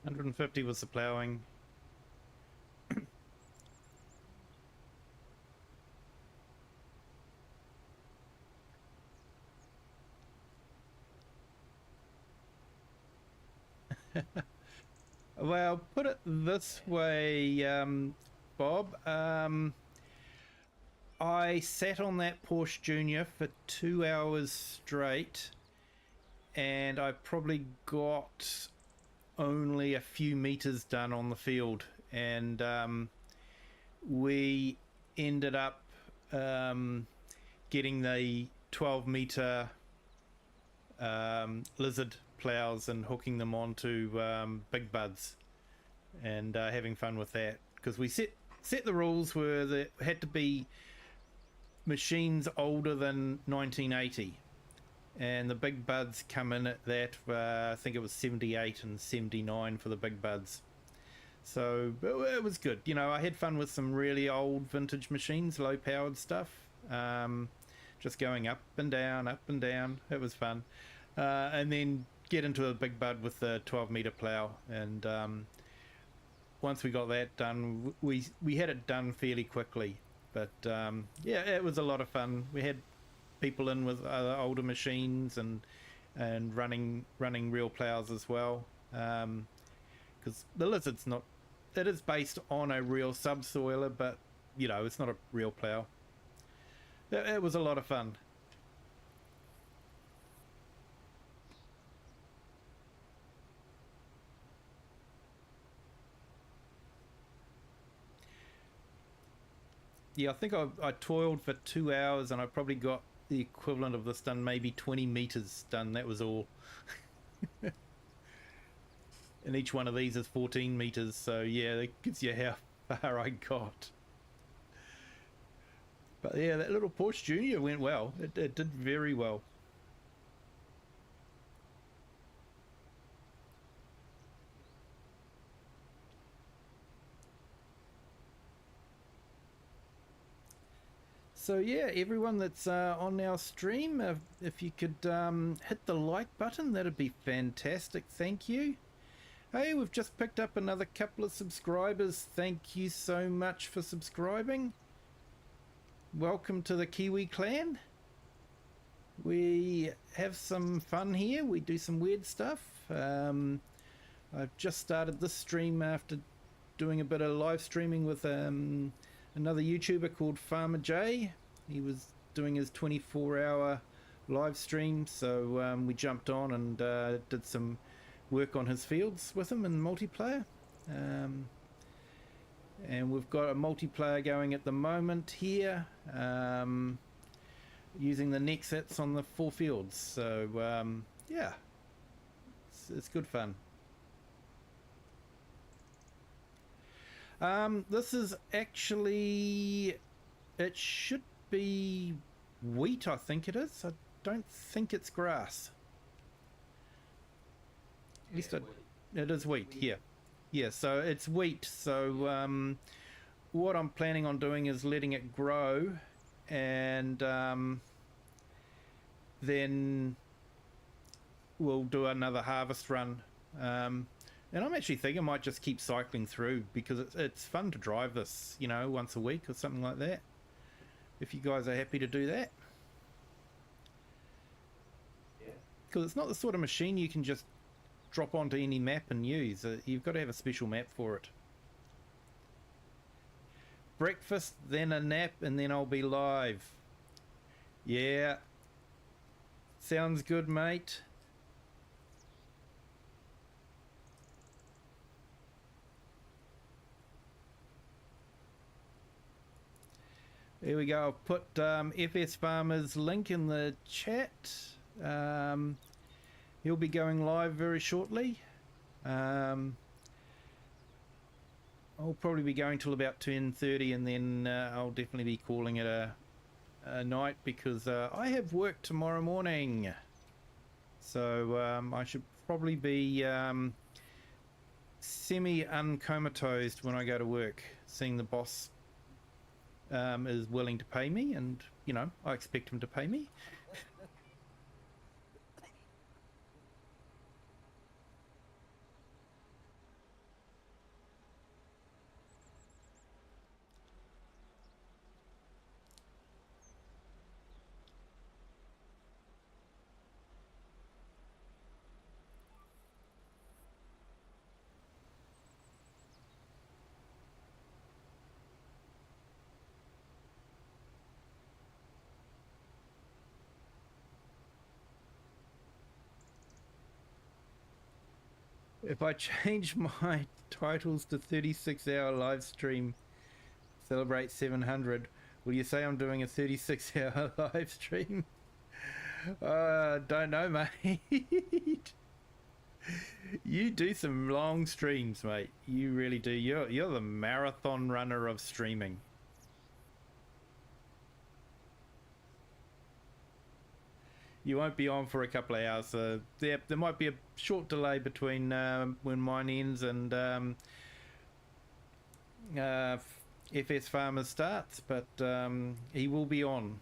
150 was the ploughing. Well, put it this way, Bob. I sat on that Porsche Junior for 2 hours straight, and I probably got only a few meters done on the field, and we ended up getting the 12-meter lizard plows and hooking them onto big buds, and having fun with that, because we set the rules where there had to be machines older than 1980, and the big buds come in at that I think it was 78 and 79 for the big buds. So it was good. You know, I had fun with some really old vintage machines, low powered stuff, just going up and down, up and down. It was fun. And then get into a big bud with the 12-meter plow, and once we got that done, we had it done fairly quickly. But yeah, it was a lot of fun. We had people in with other older machines and running real plows as well, because the lizard's not, it is based on a real subsoiler, but you know, it's not a real plow. It was a lot of fun. Yeah, I think I toiled for 2 hours, and I probably got the equivalent of this done, maybe 20 meters done. That was all. And each one of these is 14 meters, so yeah, that gives you how far I got. But yeah, that little Porsche Junior went well. It did very well. So yeah, everyone that's on our stream, if you could hit the like button, that'd be fantastic. Thank you. Hey, we've just picked up another couple of subscribers. Thank you so much for subscribing. Welcome to the Kiwi clan. We have some fun here. We do some weird stuff. I've just started this stream after doing a bit of live streaming with another YouTuber called Farmer J. He was doing his 24-hour live stream, so we jumped on and did some work on his fields with him in multiplayer. And we've got a multiplayer going at the moment here, using the NEXATs on the FourFields. So yeah, it's good fun. This is actually, it should be wheat, I think it is. I don't think it's grass. At least it is wheat, yeah. Yeah, so it's wheat. So what I'm planning on doing is letting it grow, and then we'll do another harvest run. And I'm actually thinking I might just keep cycling through, because it's fun to drive this, you know, once a week or something like that. If you guys are happy to do that. Yeah. Because it's not the sort of machine you can just drop onto any map and use. You've got to have a special map for it. Breakfast, then a nap, and then I'll be live. Yeah. Sounds good, mate. There we go. I'll put FS Farmer's link in the chat. He'll be going live very shortly. I'll probably be going till about 10:30, and then I'll definitely be calling it a night, because I have work tomorrow morning. So I should probably be semi-uncomatosed when I go to work, seeing the boss is willing to pay me, and you know, I expect him to pay me. If I change my titles to 36-hour live stream, celebrate 700, will you say I'm doing a 36-hour live stream? Don't know, mate. You do some long streams, mate. You really do. You're the marathon runner of streaming. You won't be on for a couple of hours. So there might be a short delay between when mine ends and FS Farmers starts, but he will be on.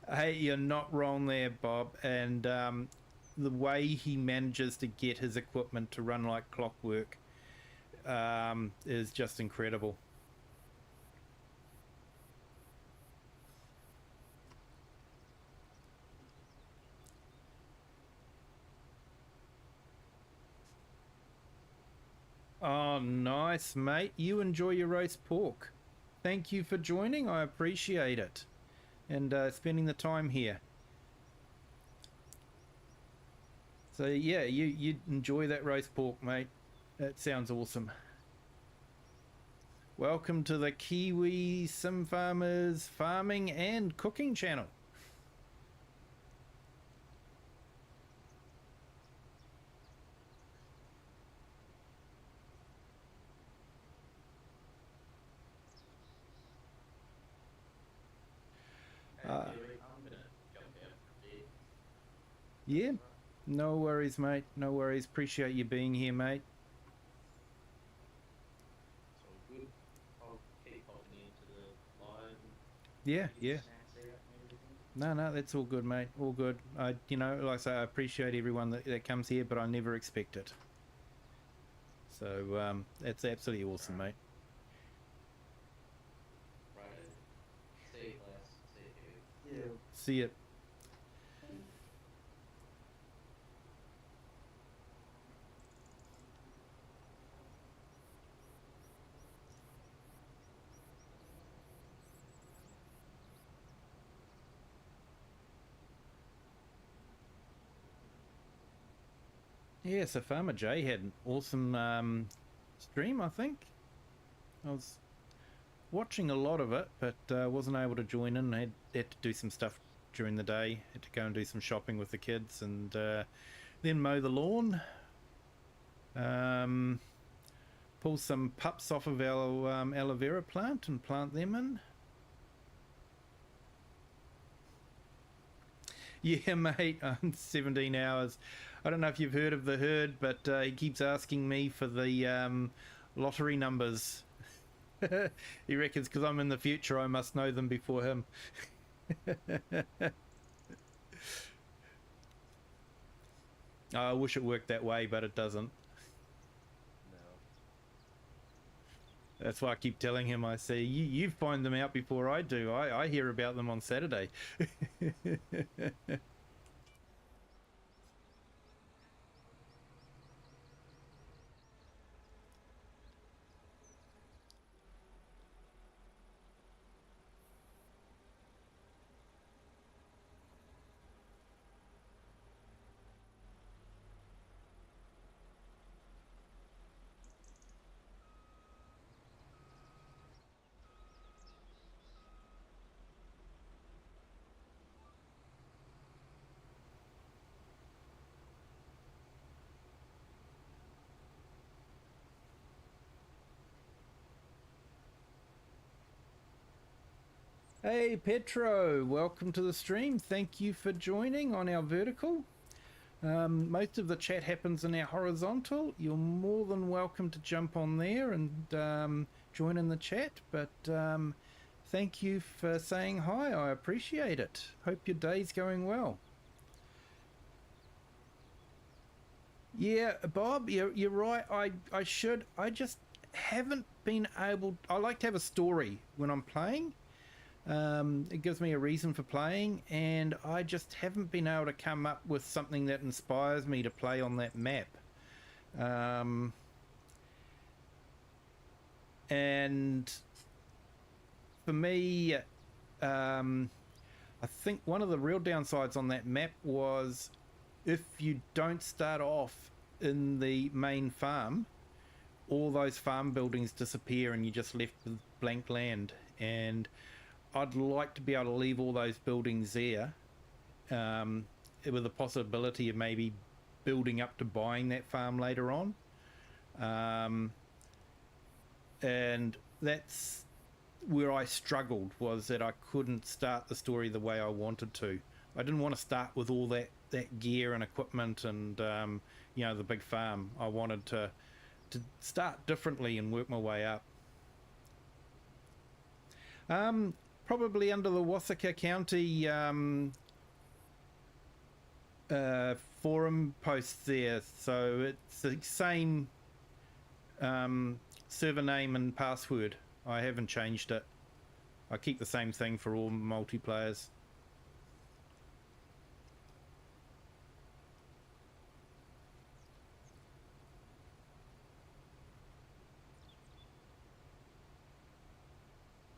Hey, you're not wrong there, Bob. And the way he manages to get his equipment to run like clockwork is just incredible. Oh, nice, mate. You enjoy your roast pork. Thank you for joining. I appreciate it. And spending the time here. So, yeah, you enjoy that roast pork, mate. That sounds awesome. Welcome to the Kiwi Sim Farmers Farming and Cooking channel. Yeah, no worries, mate. No worries. Appreciate you being here, mate. It's all good. I'll keep popping into the live. Yeah, yeah. Snacks out and everything. No, that's all good, mate. All good. You know, like I say, I appreciate everyone that comes here, but I never expect it. So, that's absolutely awesome, mate. Right. See you, class. See you. Yeah. See it. Yeah, so Farmer J had an awesome stream, I think. I was watching a lot of it, but wasn't able to join in. I had to do some stuff during the day. Had to go and do some shopping with the kids and then mow the lawn. Pull some pups off of our aloe vera plant and plant them in. Yeah, mate, 17 hours. I don't know if you've heard of the herd, but he keeps asking me for the lottery numbers. He reckons because I'm in the future, I must know them before him. I wish it worked that way, but it doesn't. No. That's why I keep telling him, I say, you find them out before I do. I hear about them on Saturday. Hey Petro, welcome to the stream. Thank you for joining on our vertical. Most of the chat happens in our horizontal. You're more than welcome to jump on there and join in the chat, but thank you for saying hi. I appreciate it. Hope your day's going well. Yeah, Bob, you're right. I just haven't been able. I like to have a story when I'm playing. It gives me a reason for playing, and I just haven't been able to come up with something that inspires me to play on that map. And for me, I I think one of the real downsides on that map was if you don't start off in the main farm, all those farm buildings disappear and you're just left with blank land. And I'd like to be able to leave all those buildings there, with the possibility of maybe building up to buying that farm later on. And that's where I struggled, was that I couldn't start the story the way I wanted to. I didn't want to start with all that gear and equipment and you know, the big farm. I wanted to start differently and work my way up. Probably under the Wasaka County forum posts there, so it's the same server name and password. I haven't changed it. I keep the same thing for all multiplayers.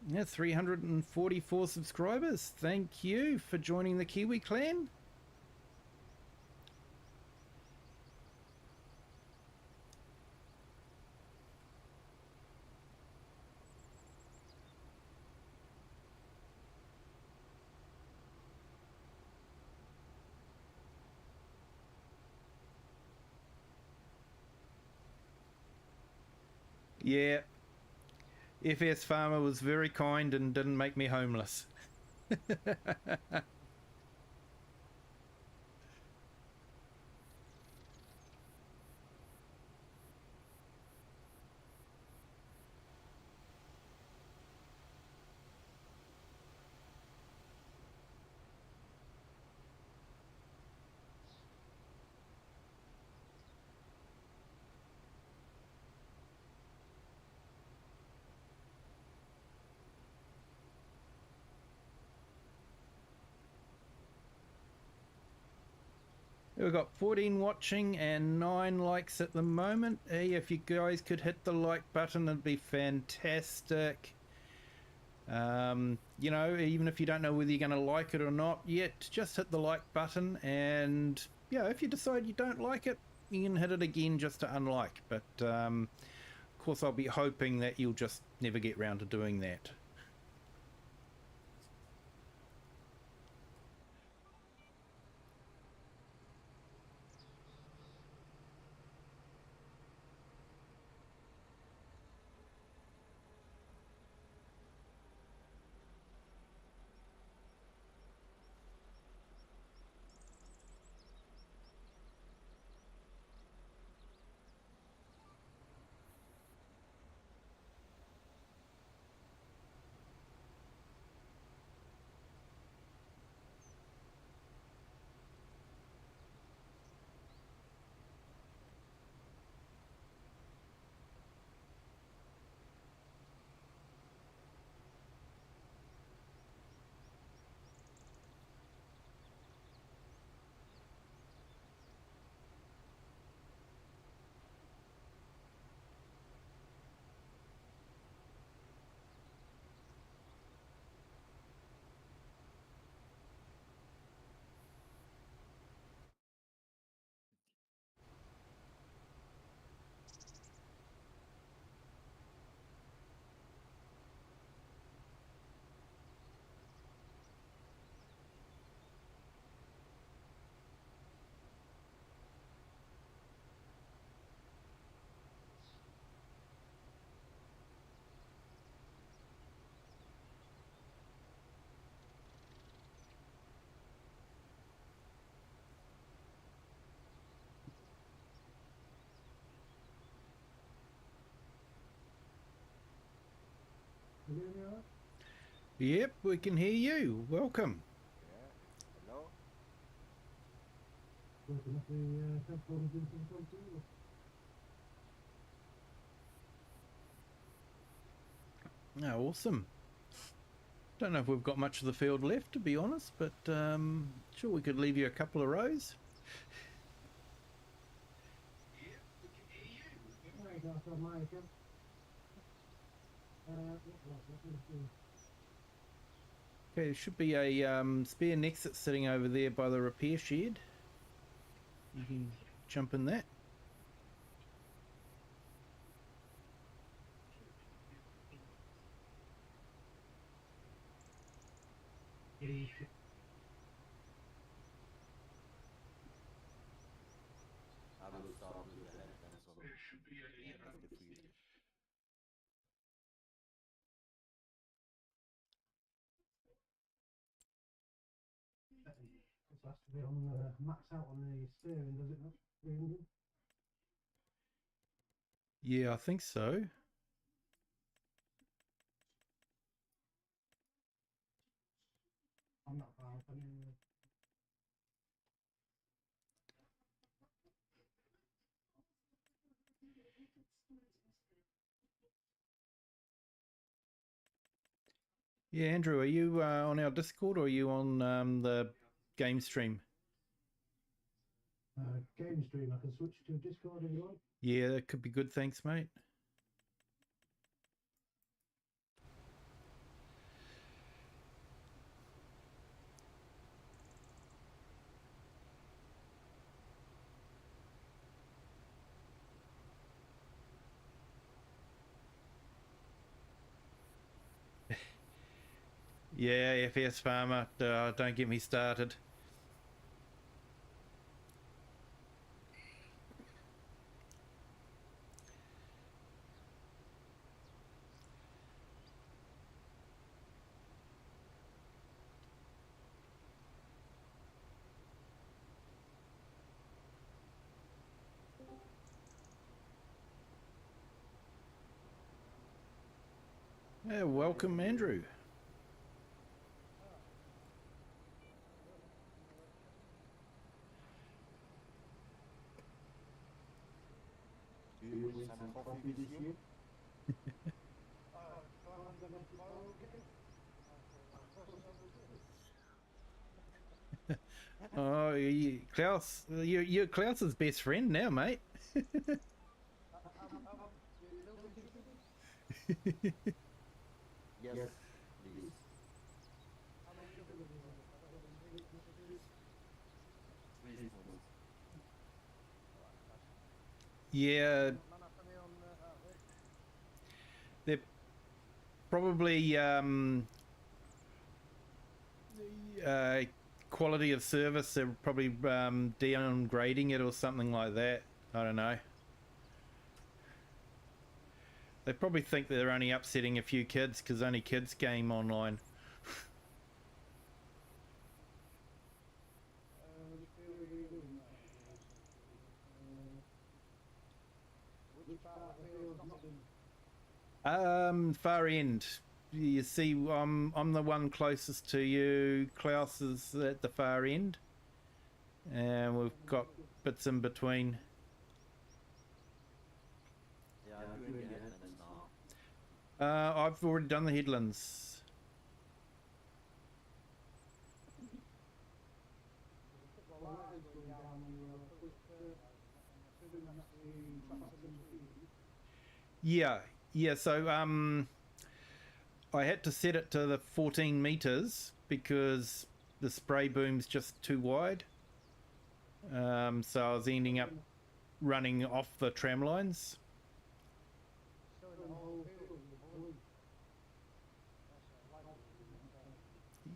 Yeah, 344 subscribers. Thank you for joining the Kiwi clan. Yeah. FS Farmer was very kind and didn't make me homeless. We've got 14 watching and 9 likes at the moment. Hey, if you guys could hit the like button, it'd be fantastic. You know, even if you don't know whether you're going to like it or not yet, just hit the like button. And yeah, if you decide you don't like it, you can hit it again just to unlike. But of course, I'll be hoping that you'll just never get round to doing that. Yep, we can hear you. Welcome. Oh, awesome. Don't know if we've got much of the field left, to be honest, but sure, we could leave you a couple of rows. Okay, there should be a spare NEXAT sitting over there by the repair shed. You can jump in that. I will start with the headphones on and the food. It has to be on max out on the steering, does it not? The engine? Yeah, I think so. I'm not far. I mean, Yeah, Andrew, are you on our Discord or are you on the game stream? game stream. I can switch to Discord if you like. Yeah, that could be good. Thanks, mate. Yeah, FS Farmer, don't get me started. Yeah, welcome, Andrew. Do you win some coffee this year? Oh, Klaus, you're Klaus's best friend now, mate. Yes, please. Please, please. Yeah, they're probably quality of service. They're probably downgrading it or something like that. I don't know. They probably think they're only upsetting a few kids because only kids game online. Far end. You see, I'm the one closest to you. Klaus is at the far end, and we've got bits in between. Yeah, I'm doing the headlands now. I've already done the headlands. Yeah, yeah. So I had to set it to the 14 meters because the spray boom's just too wide. So I was ending up running off the tram lines.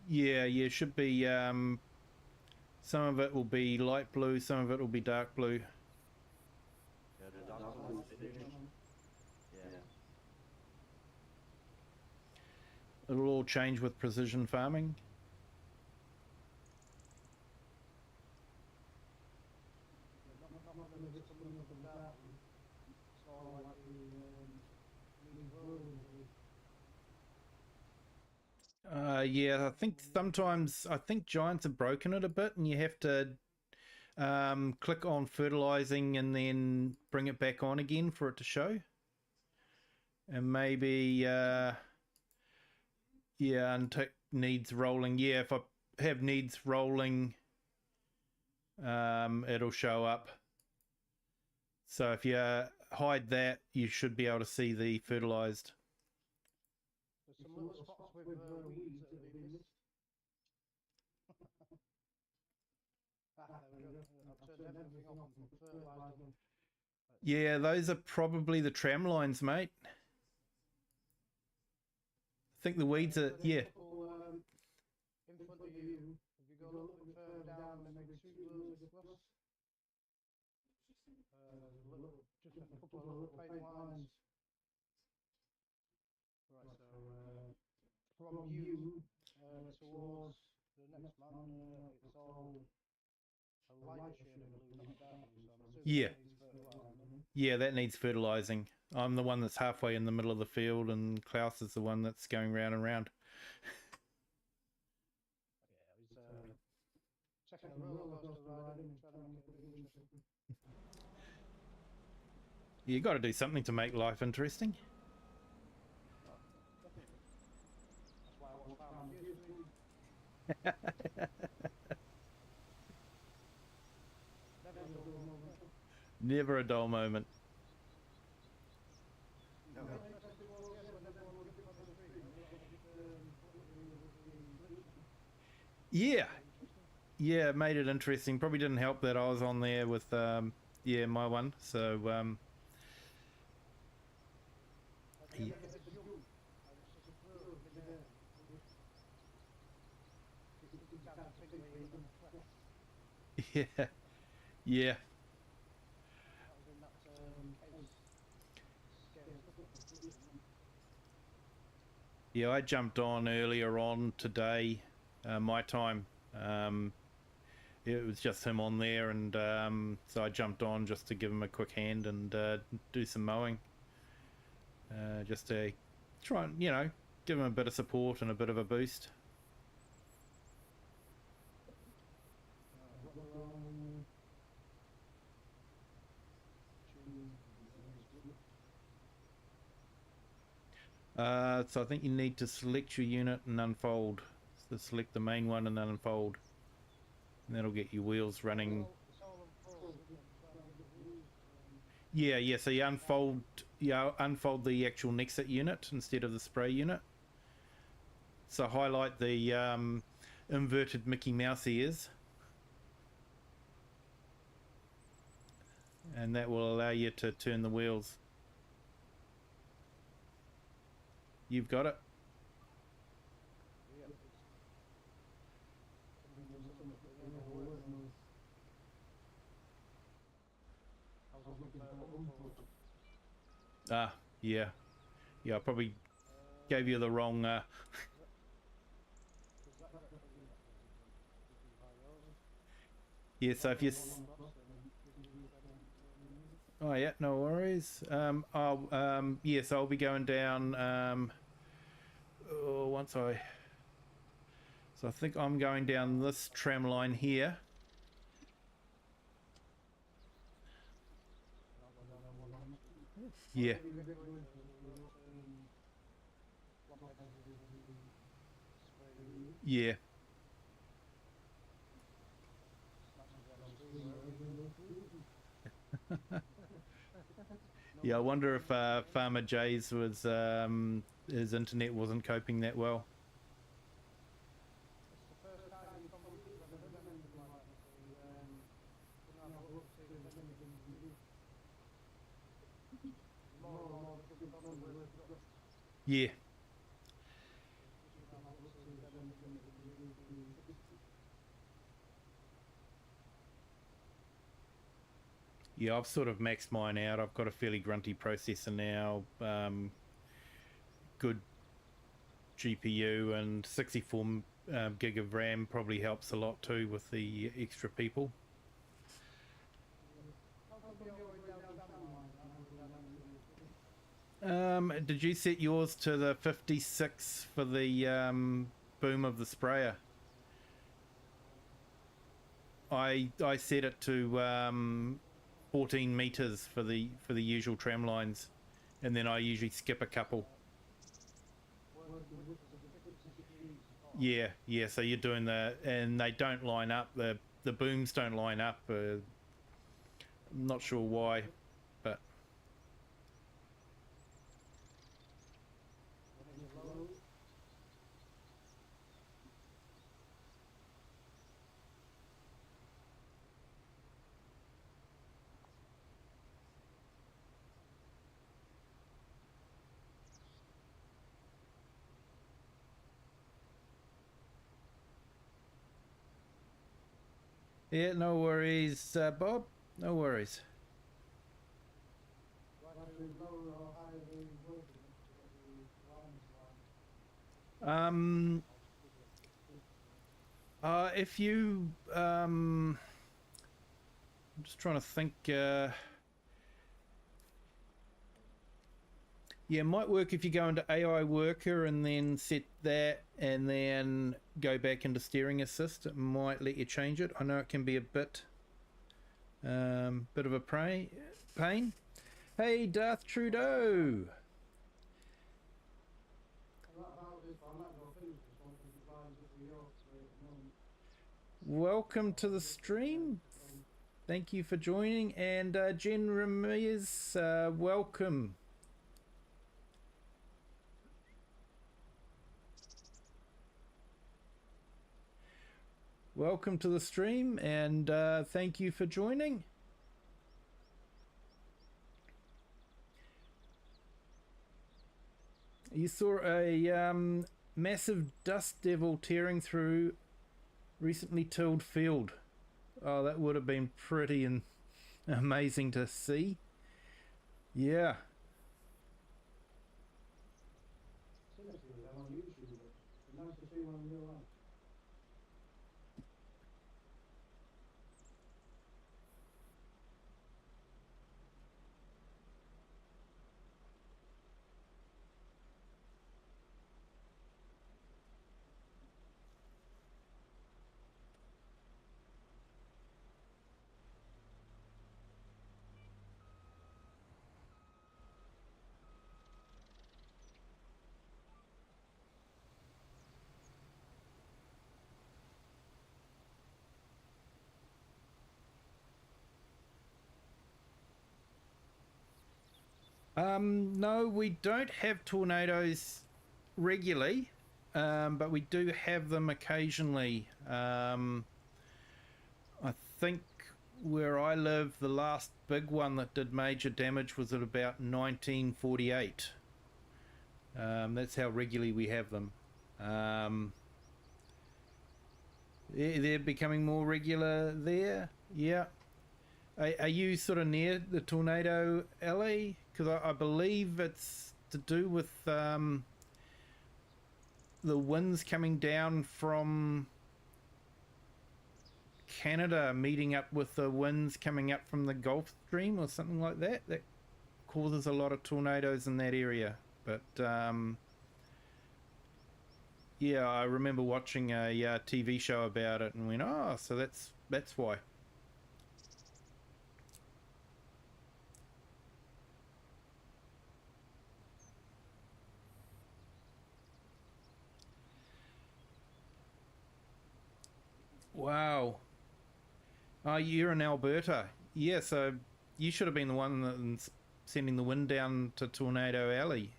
Yeah, yeah, should be. Some of it will be light blue, some of it will be dark blue. Yeah, the dark blue is finished. Yeah. It'll all change with precision farming. Yeah, I think sometimes giants have broken it a bit, and you have to click on fertilizing and then bring it back on again for it to show. And maybe yeah, and needs rolling. Yeah, if I have needs rolling, it'll show up. So if you hide that, you should be able to see the fertilized. There's some little spots with weeds that have been missed. There we go. I've turned everything off and put fertiliser on. Yeah, those are probably the tram lines, mate. I think the weeds are, yeah. In front of you, if you go a little bit further down, maybe 2 rows across, just a couple of little paint lines. Right, so from you towards the next man, it's all a light shade of blue, not a dark blue, so I'm assuming Yeah. it needs fertilising. Yeah, that needs fertilising. I'm the one that's halfway in the middle of the field, and Klaus is the one that's going round and round. Yeah, he's taking a roller coaster ride and trying to make it a bit interesting. You got to do something to make life interesting. That's why I watch Farm History. Never a dull moment. Yeah. Yeah, it made it interesting. Probably didn't help that I was on there with, yeah, my one. So, yeah. Yeah. Yeah, I jumped on earlier on today, my time. It was just him on there, and so I jumped on just to give him a quick hand and do some mowing. Just to try and, you know, give him a bit of support and a bit of a boost. So I think you need to select your unit and unfold. So select the main one and then unfold. And that'll get your wheels running. Yeah, so you unfold the actual NEXAT unit instead of the spray unit. So highlight the inverted Mickey Mouse ears. And that will allow you to turn the wheels. You've got it. Ah, yeah. Yeah, I probably gave you the wrong... Yeah, so if you... Oh, yeah, no worries. Yes, I'll be going down... once I... So I think I'm going down this tram line here. Yeah. Yeah. Yeah, I wonder if Farmer Jay's was his internet wasn't coping that well. Yeah. Yeah, I've sort of maxed mine out. I've got a fairly grunty processor now. Good GPU and 64 gig of RAM probably helps a lot too with the extra people. Did you set yours to the 56 for the boom of the sprayer? I set it to 14 meters for the usual tram lines, and then I usually skip a couple. Yeah, so you're doing and they don't line up. The booms don't line up. I'm not sure why, but. Yeah, no worries, Bob. No worries. Right to lower or higher the voltage to get the lines lined. If you I'm just trying to think. Yeah, it might work if you go into AI Worker and then set that and then go back into Steering Assist. It might let you change it. I know it can be a bit of a pain. Hey, Darth Trudeau. Welcome to the stream. Thank you for joining. And Jen Ramirez, welcome. Welcome to the stream, and thank you for joining. You saw a massive dust devil tearing through recently tilled field. Oh, that would have been pretty and amazing to see. Yeah. Seriously, I'm on YouTube, but it's nice to see one in real life. No, we don't have tornadoes regularly, but we do have them occasionally. I think where I live, the last big one that did major damage was at about 1948. That's how regularly we have them. They're becoming more regular there. Yeah. Are you sort of near the tornado alley? Because I believe it's to do with the winds coming down from Canada meeting up with the winds coming up from the Gulf Stream or something like that. That causes a lot of tornadoes in that area. But yeah, I remember watching a TV show about it and went, oh, so that's why. Wow. Oh, you're in Alberta. Yeah, so you should have been the one that's sending the wind down to Tornado Alley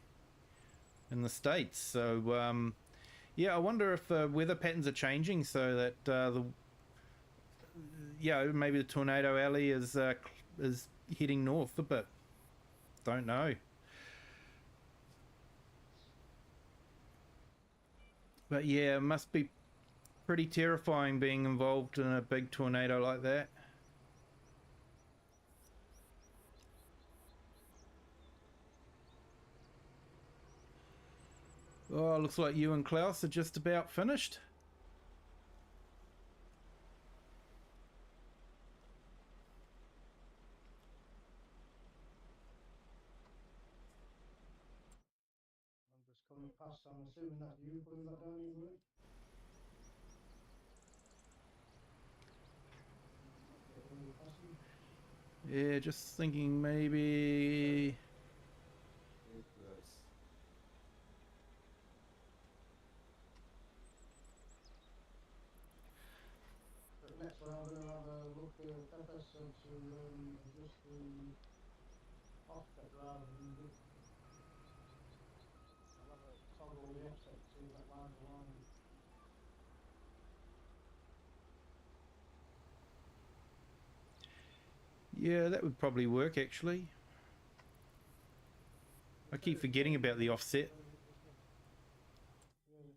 in the States. So, yeah, I wonder if the weather patterns are changing so that maybe the Tornado Alley is heading north a bit. Don't know. But yeah, it must be pretty terrifying being involved in a big tornado like that. Oh, looks like you and Klaus are just about finished. I'm just coming past, I'm assuming that's you putting that down in work. Yeah, just thinking maybe. Next one, I'm going to have a look at FS to adjust the offset rather than the. I'll have a toggle the offset to see if that line's aligned. Yeah, that would probably work actually. I keep forgetting about the offset. Yeah.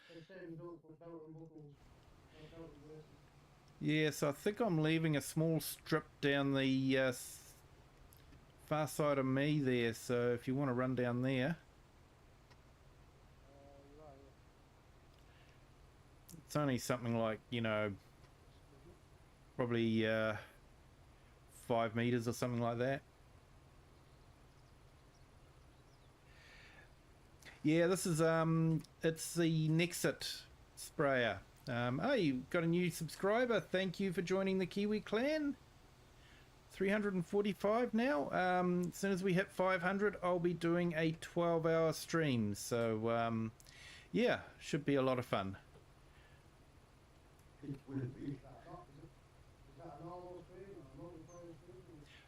They say you don't put belt and buckles, belt and braces. Yes, I think I'm leaving a small strip down the far side of me there, so if you want to run down there. You're right, yeah. It's only something like, you know, probably 5 meters or something like that. Yeah, this is it's the NEXAT sprayer. Oh, you got a new subscriber. Thank you for joining the Kiwi clan. 345 now. As soon as we hit 500, I'll be doing a 12-hour stream. So yeah, should be a lot of fun. Is that a normal stream or a multiplayer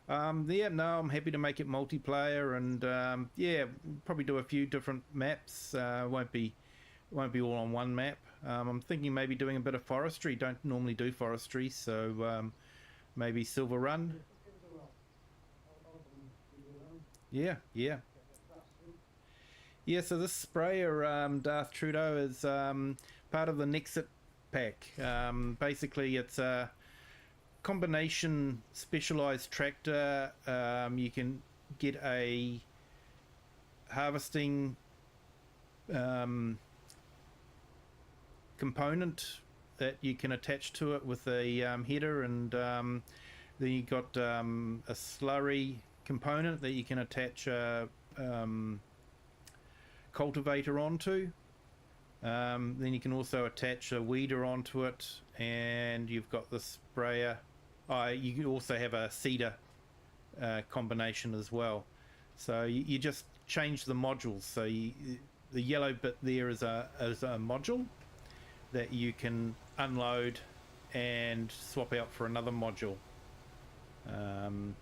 stream? Yeah, no, I'm happy to make it multiplayer, and yeah, probably do a few different maps. Won't be all on one map. I'm thinking maybe doing a bit of forestry. Don't normally do forestry, so maybe Silver Run. Yeah. Yeah, so this sprayer, Darth Trudeau, is part of the NEXAT pack. Basically, it's a combination specialized tractor. You can get a harvesting component that you can attach to it with a header, and then you got a slurry component that you can attach a cultivator onto. Then you can also attach a weeder onto it, and you've got the sprayer. You can also have a seeder combination as well. So you just change the modules. So the yellow bit there is a module that you can unload and swap out for another module. And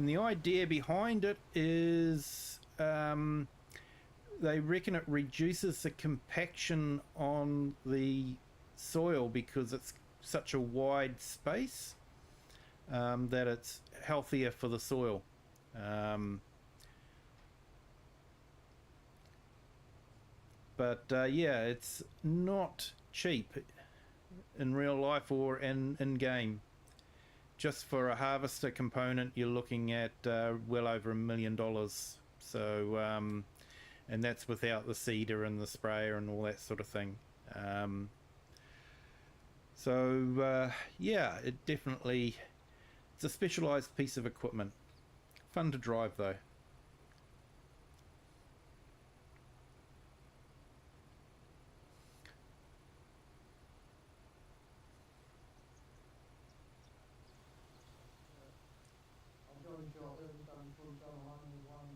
the idea behind it is they reckon it reduces the compaction on the soil because it's such a wide space, that it's healthier for the soil. But yeah, it's not cheap in real life or in game. Just for a harvester component, you're looking at well over $1 million. So and that's without the seeder and the sprayer and all that sort of thing. So yeah, it definitely, it's a specialized piece of equipment. Fun to drive though. I'll join shortly. I'm just having fun trying to land with one.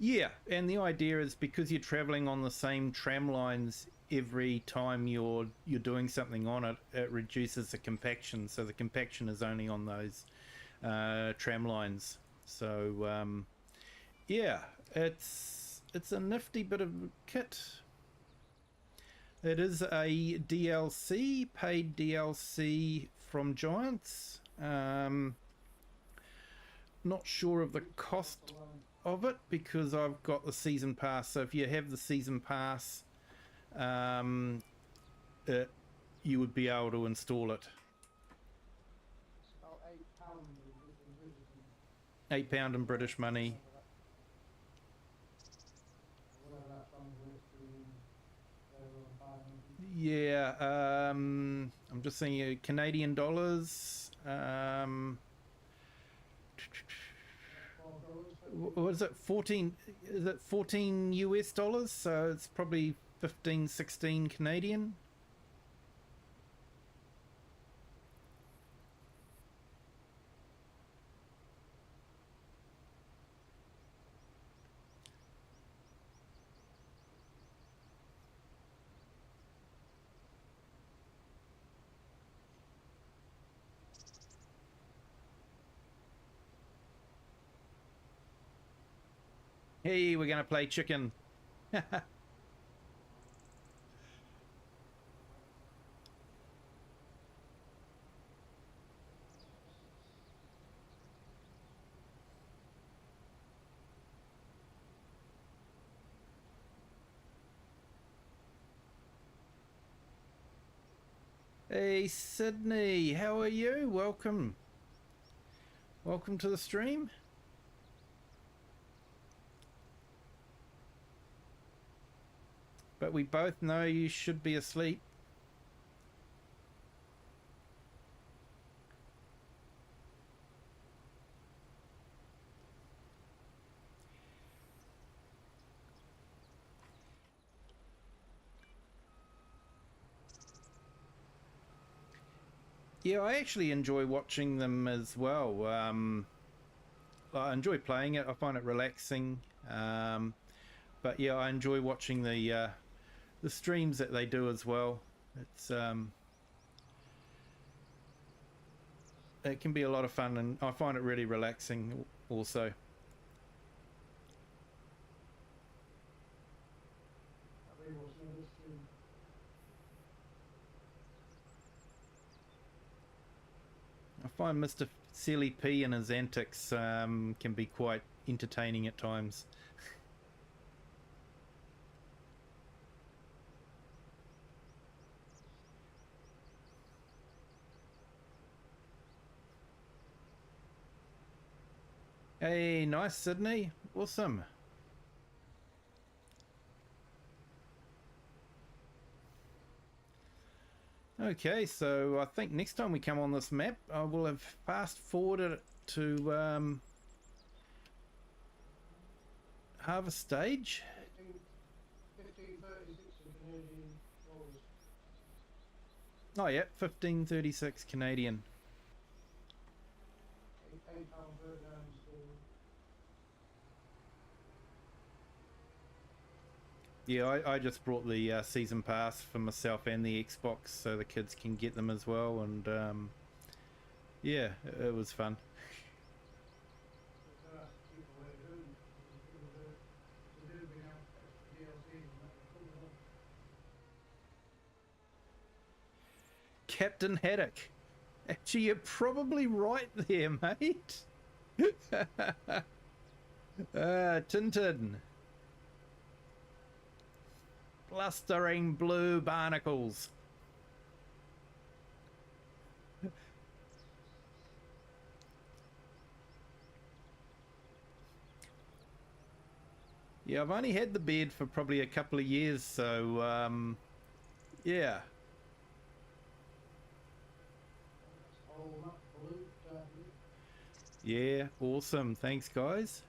Yeah, and the idea is because you're traveling on the same tram lines every time you're doing something on it, it reduces the compaction. So the compaction is only on those tram lines. So yeah, it's a nifty bit of kit. It is a DLC, paid DLC from Giants. Not sure of the cost of it because I've got the season pass. So if you have the season pass, you would be able to install it. It's about £8 in British money. £8 in British money. Whatever that translates to in €500. Yeah, I'm just saying Canadian dollars. What is it? 14? Is it 14 US dollars? So it's probably 15, 16 Canadian. Hey, we're gonna play chicken. Hey Sydney, how are you? Welcome. Welcome to the stream. But we both know you should be asleep. Yeah, I actually enjoy watching them as well. I enjoy playing it. I find it relaxing. But yeah, I enjoy watching the streams that they do as well. It's it can be a lot of fun, and I find it really relaxing also. I find Mr. Silly P and his antics can be quite entertaining at times. Hey, nice, Sydney. Awesome. Okay, so I think next time we come on this map, I will have fast forwarded it to harvest stage. 1536 in Canadian dollars. Oh yeah, 1536 Canadian. £8.39 sterling. Yeah, I just brought the season pass for myself and the Xbox so the kids can get them as well, and yeah, it was fun. Captain Haddock. Actually, you're probably right there, mate. Tintin. Blustering blue barnacles. Yeah, I've only had the beard for probably a couple of years, so yeah. Yeah, awesome. Thanks, guys.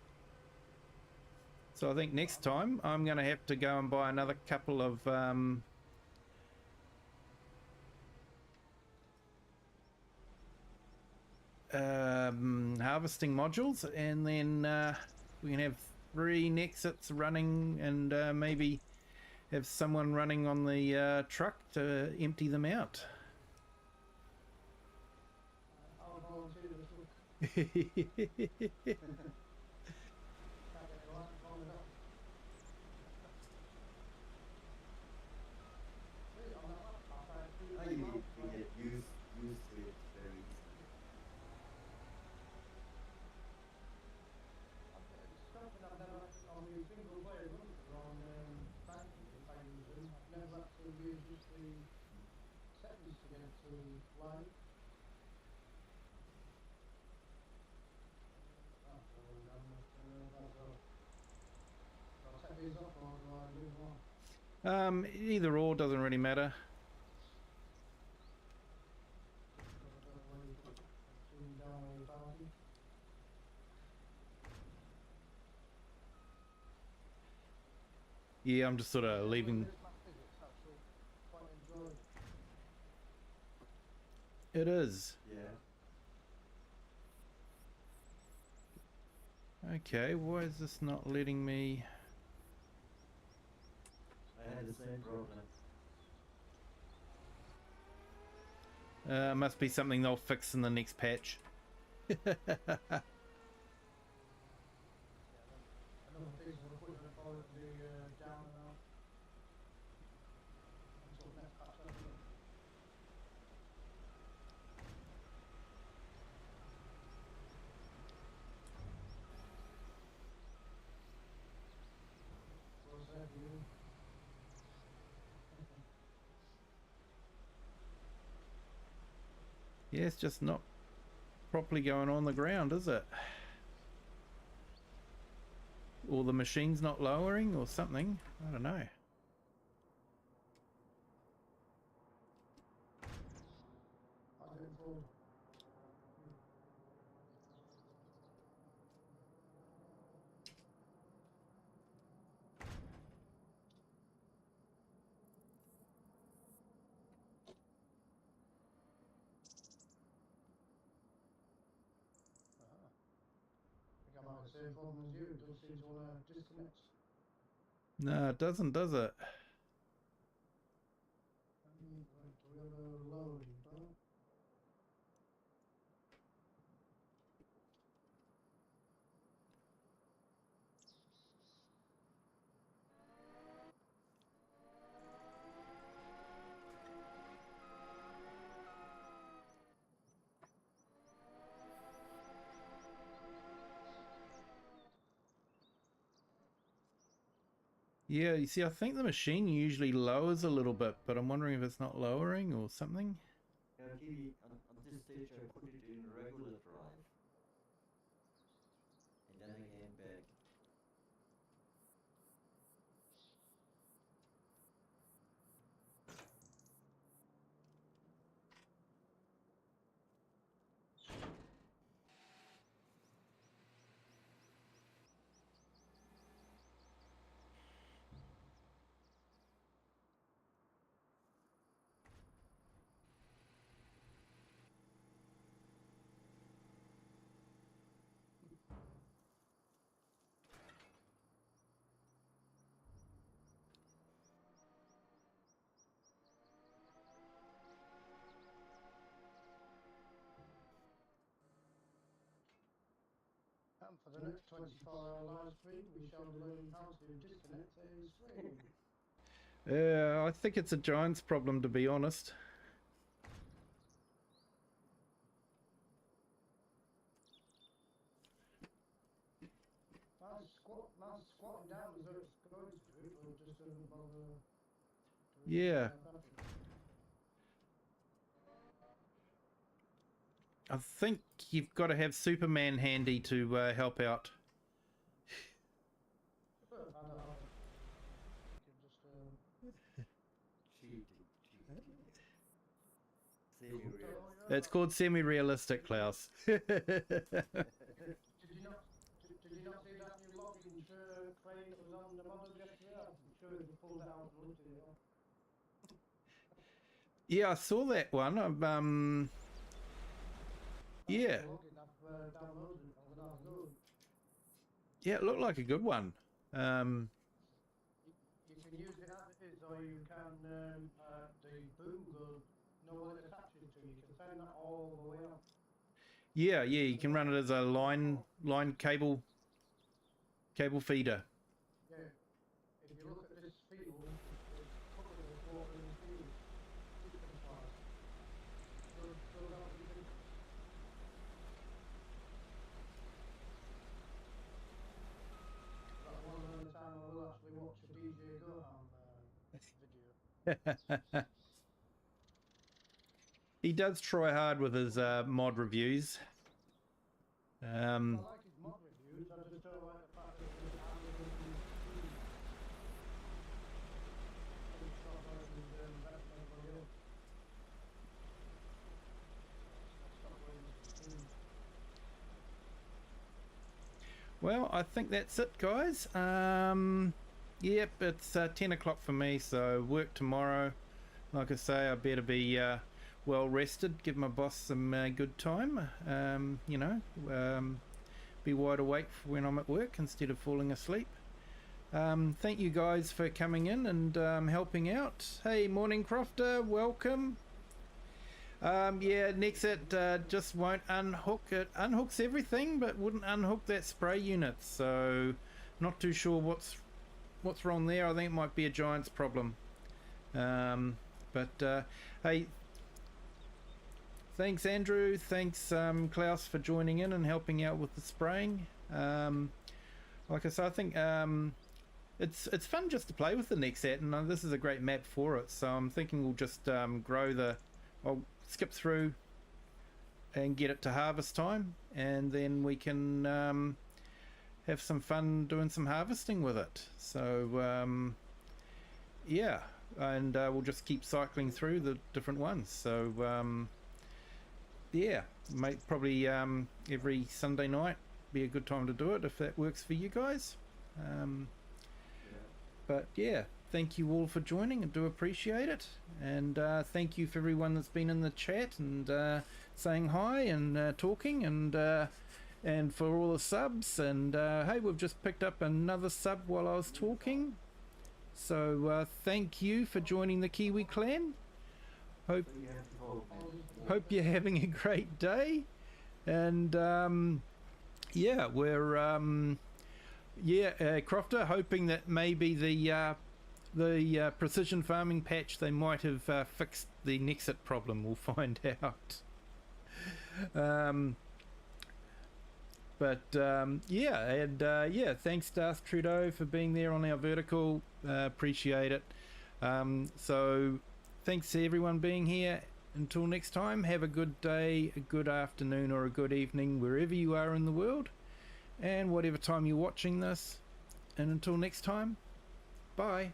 So I think next time I'm going to have to go and buy another couple of harvesting modules, and then we can have 3 NEXATs running, and maybe have someone running on the truck to empty them out. I'll volunteer this one. I think we get used to it very easily. It's something I've never actually on the single player runs on banking if I use them. I've never actually used just the settings to get it to live. I'll set these up or do I do one? Either or, doesn't really matter. Yeah, I'm just sort of leaving. It is. Yeah. Okay, why is this not letting me? I had the same problem. Must be something they'll fix in the next patch. Yeah, it's just not properly going on the ground, is it? Or the machine's not lowering or something. I don't know. I didn't fall. I think I might have the same problem as you. It doesn't seem to want to disconnect. No, it doesn't, does it? Right, do we have a loading button? Yeah, you see, I think the machine usually lowers a little bit, but I'm wondering if it's not lowering or something. Yeah, Kiwi, on this stage I put it in regular drive. And then again back. And for the next 24-hour live stream, we shall be learning how to disconnect a spring. Yeah, I think it's a Giants problem, to be honest. Man's squatting down as though it's going to do it, but it just doesn't bother. Yeah. I think you've got to have Superman handy to help out. I don't know. You can just, Cheating. Semi-real. It's called semi-realistic, Klaus. Did you not see that new logging crane that was on the model yesterday? I'm sure if you pulled it out and looked at it. Yeah, I saw that one. Yeah. Yeah, it looked like a good one. You can use it as it is, or you can, the boom gun, what it attaches to, you can send that all the way up. Yeah, you can run it as a line cable feeder. Yeah. If you look at this field, it's covered with water and field. One of the time I will actually watch a DJ Goham video. He does try hard with his mod reviews. I like his mod reviews, I just don't like the fact that Well, I think that's it, guys. Yep, it's 10 o'clock for me, so work tomorrow. Like I say, I better be well rested, give my boss some good time. Be wide awake when I'm at work instead of falling asleep. Thank you guys for coming in and helping out. Hey, Morning Crofter, welcome. Yeah, NEXAT just won't unhook it. Unhooks everything, but wouldn't unhook that spray unit. So, not too sure what's wrong there. I think it might be a Giants problem. Hey, thanks Andrew. Thanks Klaus for joining in and helping out with the spraying. Like I said, I think it's fun just to play with the NEXAT, and this is a great map for it. So I'm thinking we'll just grow the. I'll skip through and get it to harvest time, and then we can have some fun doing some harvesting with it. So yeah, and we'll just keep cycling through the different ones. So yeah, probably every Sunday night be a good time to do it if that works for you guys. But yeah, thank you all for joining. I do appreciate it, and thank you for everyone that's been in the chat and saying hi and talking, and for all the subs. And hey, we've just picked up another sub while I was talking, so thank you for joining the Kiwi clan. Hope you're having a great day, and yeah, we're Crofter, hoping that maybe the precision farming patch, they might have fixed the NEXAT problem. We'll find out. Yeah, and yeah, thanks Darth Trudeau for being there on our vertical. Appreciate it. So thanks to everyone being here. Until next time, have a good day, a good afternoon, or a good evening wherever you are in the world, and whatever time you're watching this. And until next time, bye.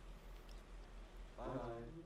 Bye.